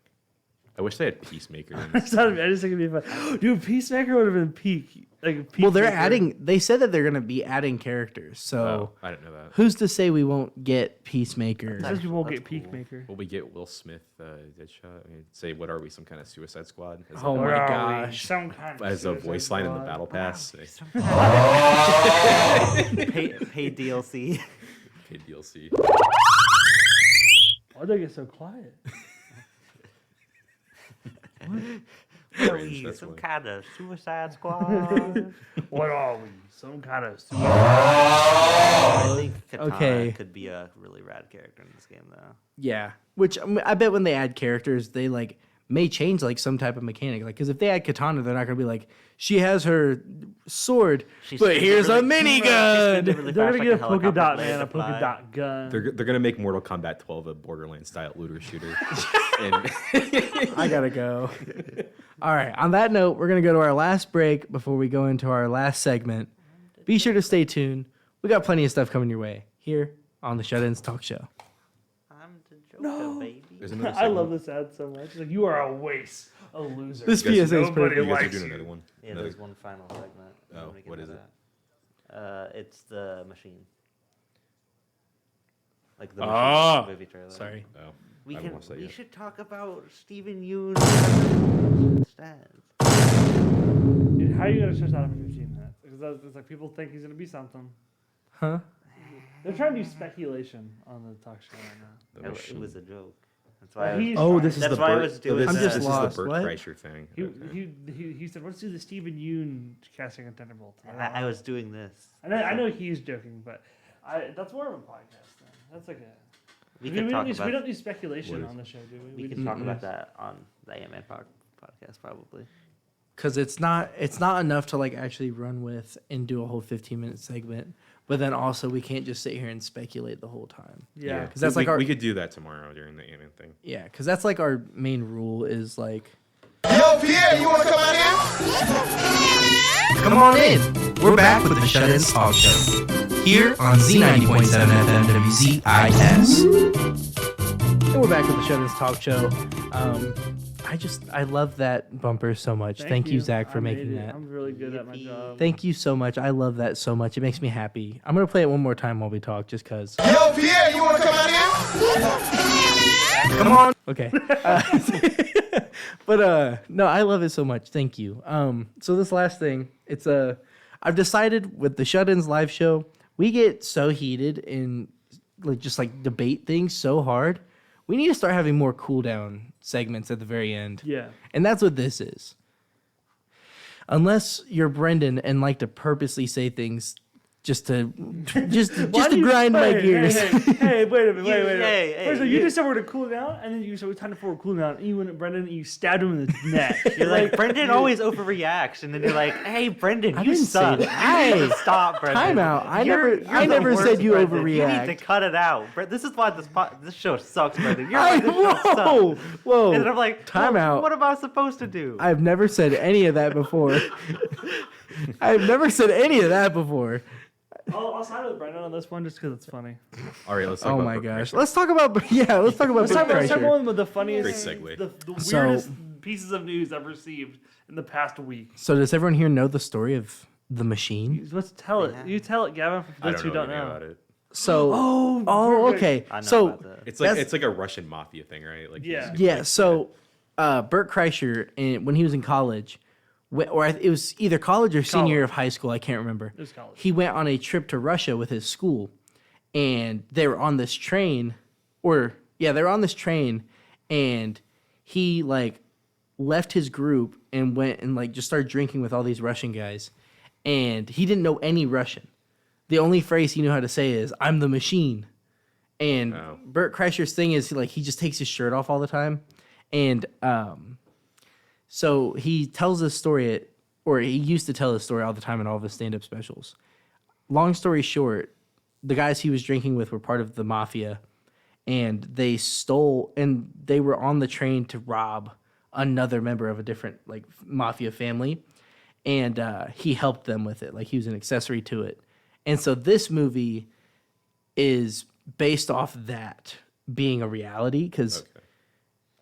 I wish they had Peacemaker. In I this. just think it'd be fun. Dude, Peacemaker would have been peak. Like, Well, they're Peacemaker. adding. They said that they're gonna be adding characters. So Oh, I didn't know that. who's to say we won't get Peacemaker? Says we won't That's get cool. Peacemaker. Will we get Will Smith, Deadshot? I mean, say, what are we? Some kind of Suicide Squad? As Oh a, my Where are we? gosh. Some kind of as a Suicide voice line in the Squad. Battle Pass. pay DLC. Paid DLC. Why'd they get so quiet? Are Cringe, we that's some why. kind of Suicide Squad? What are we? Some kind of I think Katana Okay. could be a really rad character in this game, though. Yeah, which I bet when they add characters, they like may change like some type of mechanic. Like, because if they add Katana, they're not gonna be like she has her sword, She but spins it here's a really- minigun. she spins it really They're fast gonna like get a polka helicopter dot blade man, to a polka fly. dot gun. They're gonna make Mortal Kombat 12 a Borderlands style looter shooter. And I gotta go. All right. On that note, we're gonna go to our last break before we go into our last segment. Be sure to stay tuned. We got plenty of stuff coming your way here on the Shut-Ins Talk Show. I'm the Joker, baby. there's another I love segment. this ad so much. It's like, you are a waste, a loser. This You guys- PSA is nobody perfect. You guys are likes doing you. another one. Yeah, Another- there's one final segment. Oh, I'm gonna get what to is it? that. It's the machine. Like the Ah, machine movie trailer. Sorry. Oh, We I haven't can. watched that We yet. should talk about Stephen Yoon's stats. Dude, how are you gonna stretch that out for 15 minutes? Because it's like people think he's gonna be something. Huh? They're trying to do speculation on the talk show right now. The It machine. was a joke. That's why. I was, He's Oh, trying- this is that's the why I Bert- was doing This I'm that. just this lost. is the Burt What? Kreischer thing. He, Okay. he said, "Let's do the Stephen Yoon casting a Thunderbolt." I was doing this. I know he's joking, but that's more of a podcast. Then. That's like a. We I can mean, talk we about. don't do speculation What is- on the show, do we? We can talk about that on the AMN podcast probably. Because it's not enough to like actually run with and do a whole 15-minute segment. But then also we can't just sit here and speculate the whole time. Yeah. 'Cause that's we, like our- we could do that tomorrow during the Amen thing. Yeah, because that's like our main rule is like, Yo, Pierre, you want to come out here? Come on in. We're back with the Shut-Ins Talk Show here on Z90.7 FM WZIS. and we're back with the Shut-Ins Talk Show. I love that bumper so much. Thank you, Zach, for I made making it. that. I'm really good at my job. Thank you so much. I love that so much. It makes me happy. I'm gonna play it one more time while we talk, just cause. Yo, Pierre, you want to come out here? Come on. Okay. But no, I love it so much. Thank you. So this last thing, I've decided with the Shut-Ins live show, we get so heated and like just like debate things so hard. We need to start having more cool down segments at the very end. Yeah. And that's what this is. Unless you're Brendan and like to purposely say things just to Why do you- grind my hey, gears. Hey, wait a minute, wait. Hey, First of all, you you- just said we're to cool down, and then you said we're time for a cool down, and you went at Brendan and you stabbed him in the neck. You're like Brendan always overreacts, and then you're like, "Hey, Brendan, I you didn't say suck. that. You need to Hey, stop, Brendan. time out. I You're the never worst, said you Brendan. You overreact. need to cut it out. This is why this show sucks, Brendan. You're Hey, like, this show whoa, sucks. whoa. And then I'm like, Time well, out. What am I supposed to do? I've never said any of that before. I've never said any of that before. I'll side with Brendan on this one just because it's funny. All right, let's talk Oh about my Burt gosh. Kreischer. Let's talk about let's talk about Let's talk Burt about Kreischer. one with the funniest, Great segue. the So- weirdest pieces of news I've received in the past week. So does everyone here know the story of the machine? Let's tell it. Yeah. You tell it, Gavin, for I those who don't don't know know. anything about it. So perfect. okay. I know So about that. It's like a Russian mafia thing, right? Like Yeah. yeah, so Burt Kreischer, when he was in college, it was either college or senior year of high school, I can't remember. It was college. He went on a trip to Russia with his school, and they were on this train, they were on this train, and he like left his group and went and like just started drinking with all these Russian guys, and he didn't know any Russian. The only phrase he knew how to say is "I'm the machine." And Oh. Burt Kreischer's thing is like he just takes his shirt off all the time, and so he tells this story or he used to tell this story all the time in all of his stand-up specials. Long story short, the guys he was drinking with were part of the mafia, and they were on the train to rob another member of a different like mafia family, and he helped them with it. Like he was an accessory to it. And so this movie is based off that being a reality, because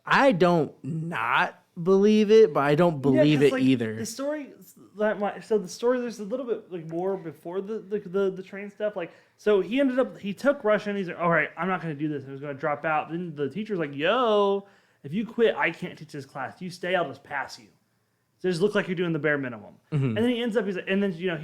I don't not believe it, but I don't believe it either. The story, the story, there's a little bit like more before the train stuff. Like, so he took Russian. He's like, all right, I'm not going to do this. I was going to drop out. Then the teacher's like, yo, if you quit, I can't teach this class. You stay, I'll just pass you. So just look like you're doing the bare minimum. And then he ends up, he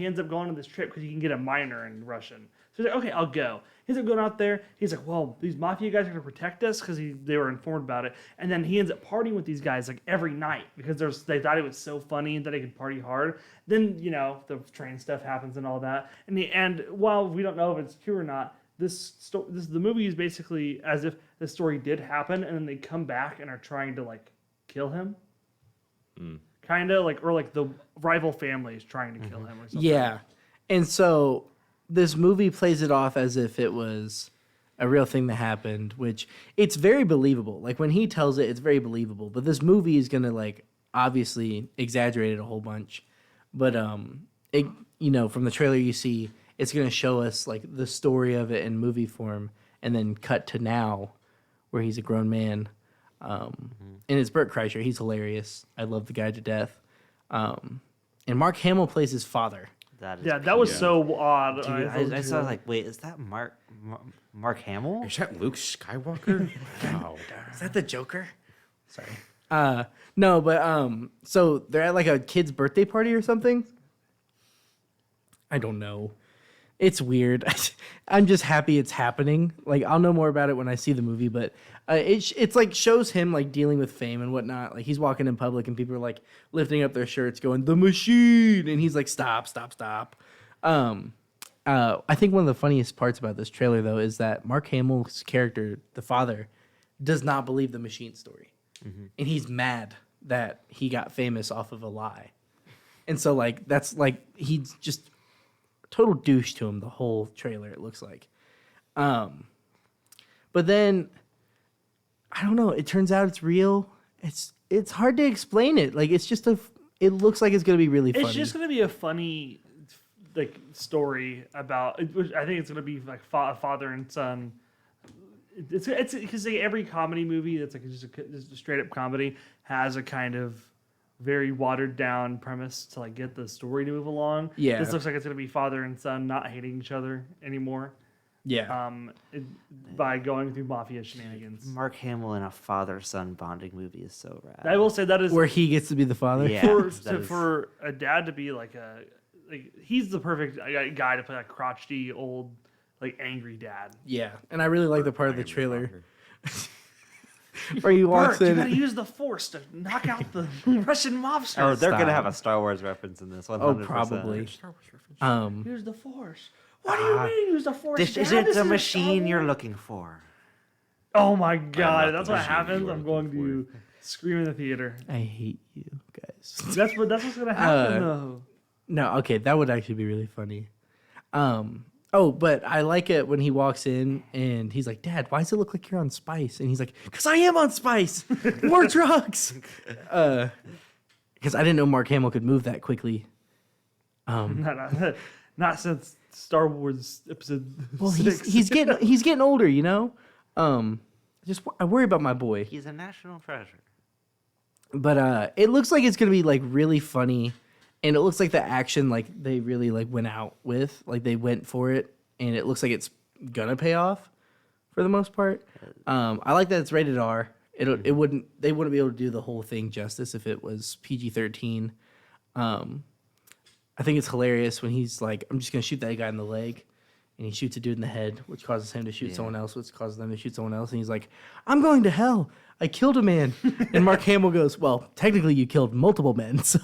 ends up going on this trip because he can get a minor in Russian. So he's like, okay, I'll go. He ends up going out there. He's like, well, these mafia guys are going to protect us because they were informed about it. And then he ends up partying with these guys like every night because they thought it was so funny that they could party hard. Then, the train stuff happens and all that. And while we don't know if it's true or not, the movie is basically as if the story did happen and then they come back and are trying to like kill him. Kind of like, or like the rival family is trying to kill him or something. Yeah. And so this movie plays it off as if it was a real thing that happened, which it's very believable. Like when he tells it, it's very believable. But this movie is going to like obviously exaggerate it a whole bunch. But from the trailer you see, it's going to show us like the story of it in movie form and then cut to now where he's a grown man. And it's Burt Kreischer. He's hilarious. I love the guy to death. And Mark Hamill plays his father. That was so odd. Dude, I saw like, wait, is that Mark Hamill? Is that Luke Skywalker? Wow. Is that the Joker? Sorry. No, but so they're at like a kid's birthday party or something. I don't know. It's weird. I'm just happy it's happening. Like I'll know more about it when I see the movie, but it's like shows him like dealing with fame and whatnot. Like he's walking in public and people are like lifting up their shirts, going "The Machine," and he's like, "Stop, stop, stop." I think one of the funniest parts about this trailer though is that Mark Hamill's character, the father, does not believe the Machine story, and he's mad that he got famous off of a lie, and so like that's like he's just total douche to him the whole trailer, it looks like. But then I don't know, it turns out it's real. It's hard to explain it. Like it's just it looks like it's going to be really funny. It's just going to be a funny like story about I think it's going to be like father and son. It's because like, every comedy movie that's like just a straight up comedy has a kind of very watered down premise to like get the story to move along. Yeah. This looks like it's going to be father and son not hating each other anymore. Yeah. By going through mafia shenanigans. Mark Hamill in a father-son bonding movie is so rad. I will say that is where he gets to be the father. Yeah. For a dad to be like he's the perfect guy to play a crotchety old like angry dad. Yeah. And I really like the part of the trailer where he walks Bert, in. You gotta use the Force to knock out the Russian mobsters. Oh, they're gonna Stop. have a Star Wars reference in this. 100%. Oh, probably. Use the Force. What do you mean use the Force? This Dad? isn't This the is machine Star you're Wars. looking for. Oh my not god, the that's what machine happens. you are I'm going looking to scream in the theater. I hate you guys. That's what's gonna happen though. No, okay, that would actually be really funny. But I like it when he walks in and he's like, "Dad, why does it look like you're on spice?" And he's like, "Cause I am on spice. More drugs." Because I didn't know Mark Hamill could move that quickly. Not since Star Wars Episode. Well, 6. he's getting older, you know. I worry about my boy. He's a national treasure. But it looks like it's gonna be like really funny, and it looks like the action like they really like went out with, like they went for it, and it looks like it's gonna pay off for the most part. I like that it's rated R. They wouldn't be able to do the whole thing justice if it was PG-13. I think it's hilarious when he's like, "I'm just gonna shoot that guy in the leg," and he shoots a dude in the head, which causes him to shoot someone else, which causes them to shoot someone else. And he's like, "I'm going to hell. I killed a man." And Mark Hamill goes, "Well, technically you killed multiple men." So.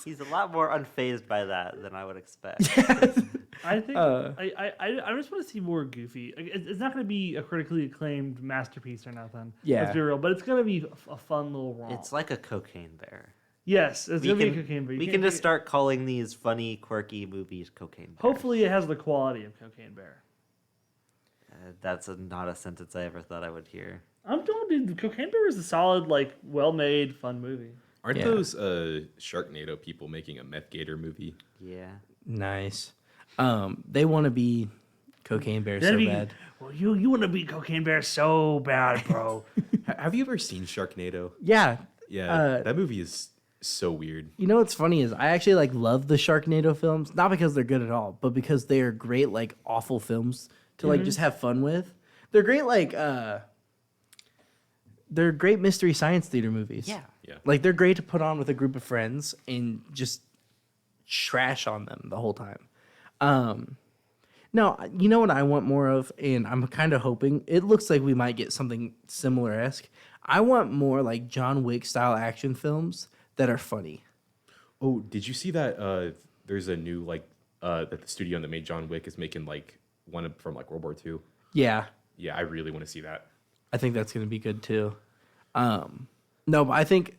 He's a lot more unfazed by that than I would expect. I think I just want to see more Goofy. It's not going to be a critically acclaimed masterpiece or nothing. Yeah. Let's be real, but it's going to be a fun little romp. It's like a cocaine bear. Yes, it's going to be a cocaine bear. We can just start calling these funny, quirky movies Cocaine Bears. Hopefully, it has the quality of Cocaine Bear. That's not a sentence I ever thought I would hear. I'm told, dude, Cocaine Bear is a solid, like, well-made, fun movie. Aren't Yeah. those Sharknado people making a Meth Gator movie? Yeah. Nice. They want to be Cocaine Bear so That'd be- bad. Well, you want to be Cocaine Bear so bad, bro. Have you ever seen Sharknado? Yeah. Yeah, that movie is so weird. You know what's funny is I actually like love the Sharknado films, not because they're good at all, but because they are great like awful films to like just have fun with. They're great like they're great mystery science theater movies. Yeah. Yeah. Like they're great to put on with a group of friends and just trash on them the whole time. No, you know what I want more of, and I'm kind of hoping it looks like we might get something similar-esque. I want more like John Wick style action films that are funny. Oh, did you see that? There's a new that the studio that made John Wick is making like one from like World War II. Yeah, Yeah, I really want to see that. I think that's going to be good too. No, but I think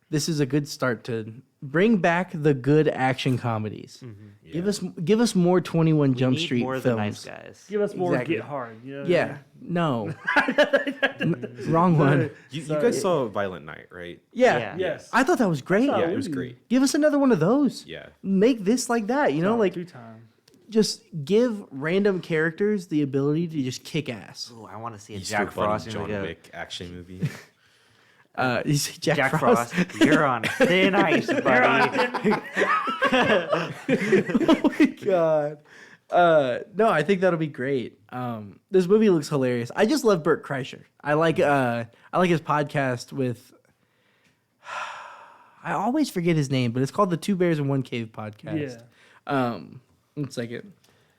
this is a good start to bring back the good action comedies. Give us more 21 Jump Need Street more of films. the nice guys. Give us more Exactly. Get Hard. You know what Yeah, no, wrong one. You guys saw Violent Night, right? Yeah. Yeah. Yes. I thought that was great. saw Yeah, it was Ooh. great. Give us another one of those. Yeah. Make this like that, you know, like Two-time. just give random characters the ability to just kick ass. Ooh, I want to see a Easter Jack Bunny Frost. John You're like Wick action movie. You say Jack, Jack Frost. Frost, you're on thin ice, buddy. Oh my god. No, I think that'll be great. This movie looks hilarious. I just love Bert Kreischer. I like his podcast with I always forget his name, but it's called the Two Bears in One Cave podcast. Yeah. One second.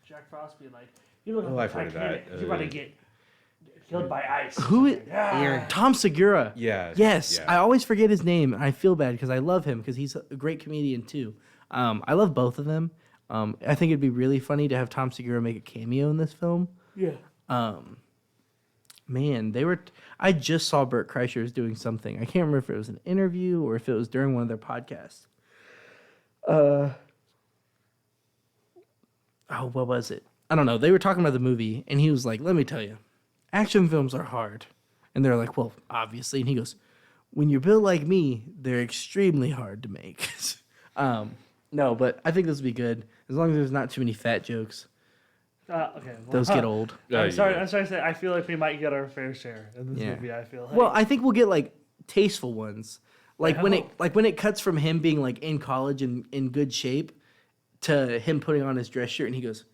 Jack Frost being like, you look Oh, like I've heard of Titanic. that. You're about to get killed by ice. Who is Tom Segura? Yeah. Yes, Yeah. I always forget his name, and I feel bad because I love him because he's a great comedian too. I love both of them. I think it'd be really funny to have Tom Segura make a cameo in this film. Yeah. Man, I just saw Bert Kreischer was doing something. I can't remember if it was an interview or if it was during one of their podcasts. Oh, what was it? I don't know. They were talking about the movie, and he was like, "Let me tell you, action films are hard." And they're like, "Well, obviously." And he goes, "When you're built like me, they're extremely hard to make." No, but I think this will be good as long as there's not too many fat jokes. Okay. Well, Those get old. I'm sorry. Yeah. I'm sorry to say. I feel like we might get our fair share in this Yeah. movie. I feel like. Well, I think we'll get like tasteful ones, like I when hope. when it cuts from him being like in college and in good shape to him putting on his dress shirt, and he goes,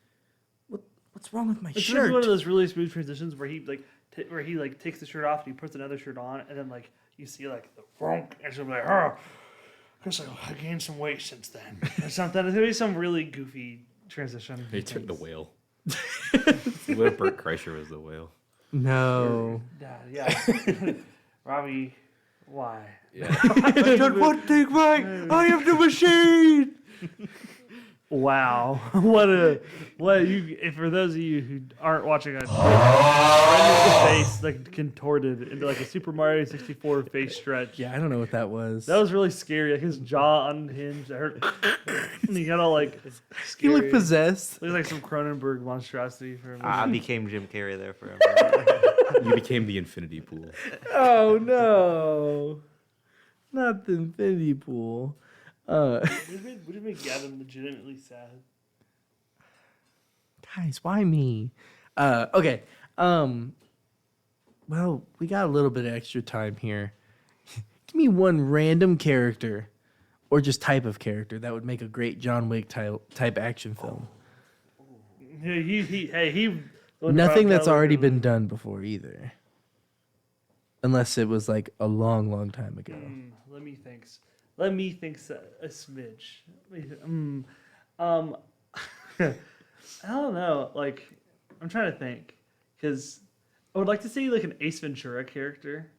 "What's wrong with my it's gonna be shirt?" one of those really smooth transitions where he takes the shirt off and he puts another shirt on, and then like you see like the funk, and she'll be like, "Oh, guess I gained some weight since then," or something. It's gonna be some really goofy transition. They took the whale. What if Bert Kreischer was the whale? No. Yeah. Robbie, why? Yeah. One thing right. I am the machine. Wow, what you? If for those of you who aren't watching on Twitch, Brendan's face like contorted into like a Super Mario 64 face stretch. Yeah, I don't know what that was. That was really scary. Like his jaw unhinged. It hurt. And he got all like He scary. looked possessed. Looks like some Cronenberg monstrosity for him. I became Jim Carrey there forever. You became the infinity pool. Oh no, not the infinity pool. Would it make Gavin legitimately sad? Guys, why me? Okay. Well, we got a little bit of extra time here. Give me one random character or just type of character that would make a great John Wick type action film. Yeah, he. Nothing that's already been done before either. Unless it was like a long, long time ago. Let me think. Let me think a smidge. I don't know. Like, I'm trying to think because I would like to see like an Ace Ventura character,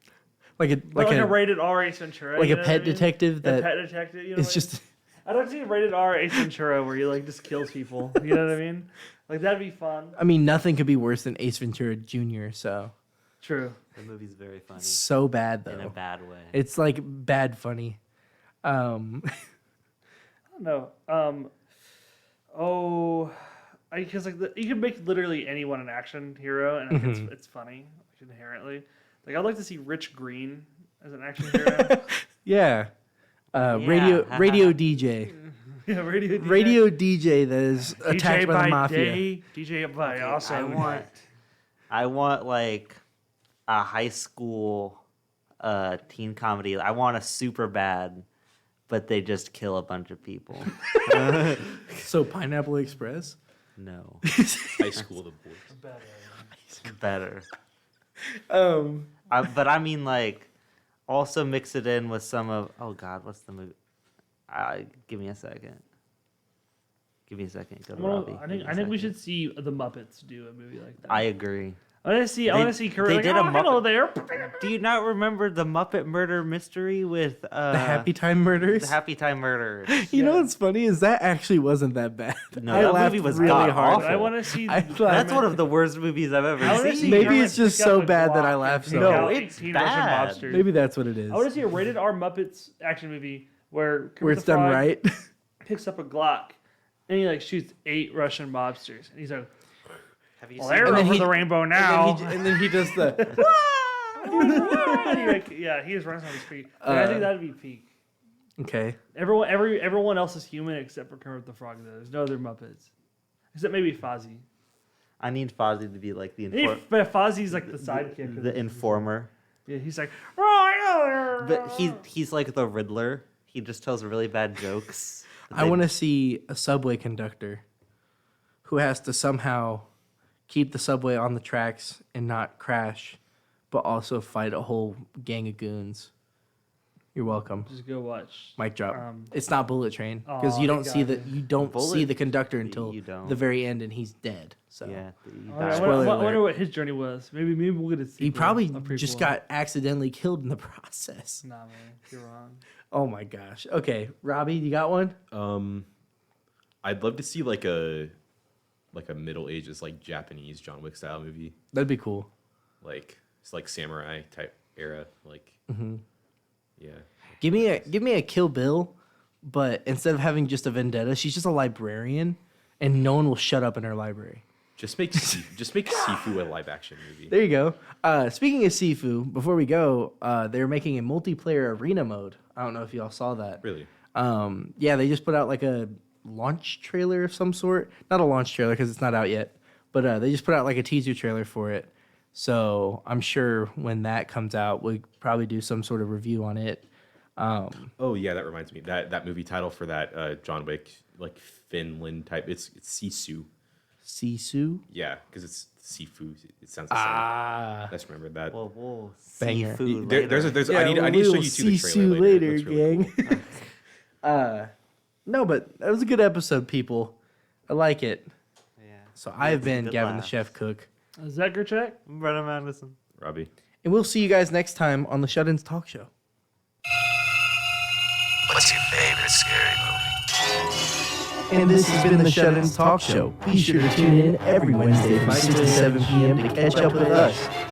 Like a rated R Ace Ventura, like you a know pet what I mean? detective A that pet detective. You know it's what just I'd like to see a rated R Ace Ventura where he like just kills people. You know what I mean? Like that'd be fun. I mean, nothing could be worse than Ace Ventura Jr., so True. The movie's very funny so bad in a though. bad way. It's like bad funny. I don't know. Because you can make literally anyone an action hero, and like, it's funny inherently. Like I'd like to see Rich Green as an action hero. Yeah. Radio DJ. Yeah, radio DJ. Radio DJ that is attacked DJ by the mafia. day, DJ by also. I want like a high school teen comedy. I want a super bad, but they just kill a bunch of people. So Pineapple Express? No, High School the Boys. better. But I mean, like, also mix it in with some of. Oh God, what's the movie? Give me a second. Go to Robbie. I think we should see the Muppets do a movie like that. I agree. I want to see Kurt. They Like, did oh, a hello Muppet. there. Do you not remember the Muppet Murder Mystery with The Happy Time Murders? The Happy Time Murders? You know what's funny is that actually wasn't that bad. No, I that laughed movie was really god hard. awful. I want to see. That's one of the worst movies I've ever I wanna seen. see Maybe Kermit it's just pick so up a bad that I Glock laughed and so take hard. out It's 18 Russian bad. mobsters. Maybe that's what it is. I want to see a rated R Muppets action movie where Kermit Where it's the done Frog right. picks up a Glock and he like shoots 8 Russian mobsters and he's like, Have you "Well, seen they're And then over he- the rainbow now." And then he does the. He just runs on the street. I think that'd be peak. Okay. Everyone else is human except for Kermit the Frog. Though. There's no other Muppets, except maybe Fozzie. I need Fozzie to be like the But Fozzie's like the sidekick. of the informer. Yeah, he's like, "Oh, But he's like the Riddler. He just tells really bad jokes. I want to see a subway conductor who has to somehow keep the subway on the tracks and not crash, but also fight a whole gang of goons. You're welcome. just go watch." Mic drop. It's not Bullet Train because Aw, you don't thank see God. you don't see Bullet- the conductor until you don't. the very end and he's dead. So Yeah. I Spoiler wonder alert. what his journey was. Maybe we'll get a sequel. he probably a prequel. just got accidentally killed in the process. Nah, man, you're wrong. Oh my gosh. Okay, Robbie, you got one? I'd love to see like a Middle Ages like Japanese John Wick style movie. That'd be cool. Like it's like samurai type era. Like yeah. Give me a Kill Bill, but instead of having just a vendetta, she's just a librarian, and no one will shut up in her library. Just make Sifu a live action movie. There you go. Speaking of Sifu, before we go, they're making a multiplayer arena mode. I don't know if y'all saw that. Really? Yeah, they just put out like a launch trailer of some sort. Not a launch trailer because it's not out yet, but they just put out like a teaser trailer for it. So I'm sure when that comes out, we'll probably do some sort of review on it. Oh yeah, that reminds me. That movie title for that John Wick like Finland type. It's Sisu. Sisu? Yeah, because it's seafood. It sounds the same. Let's remember that. Well, we'll Banger. seafood There's later. I need to show you two the trailer later. It looks really gang. cool. No, but that was a good episode, people. I like it. Yeah. So I've been good Gavin the laughs. Chef Cook, Zegercheck? I'm Brennan Madison. Robbie. and we'll see you guys next time on the Shut-Ins Talk Show. What's your favorite scary movie? And this has been the Shut-Ins Talk Show. Be sure to tune in every Wednesday from 6 to 7 p.m. to catch up with us.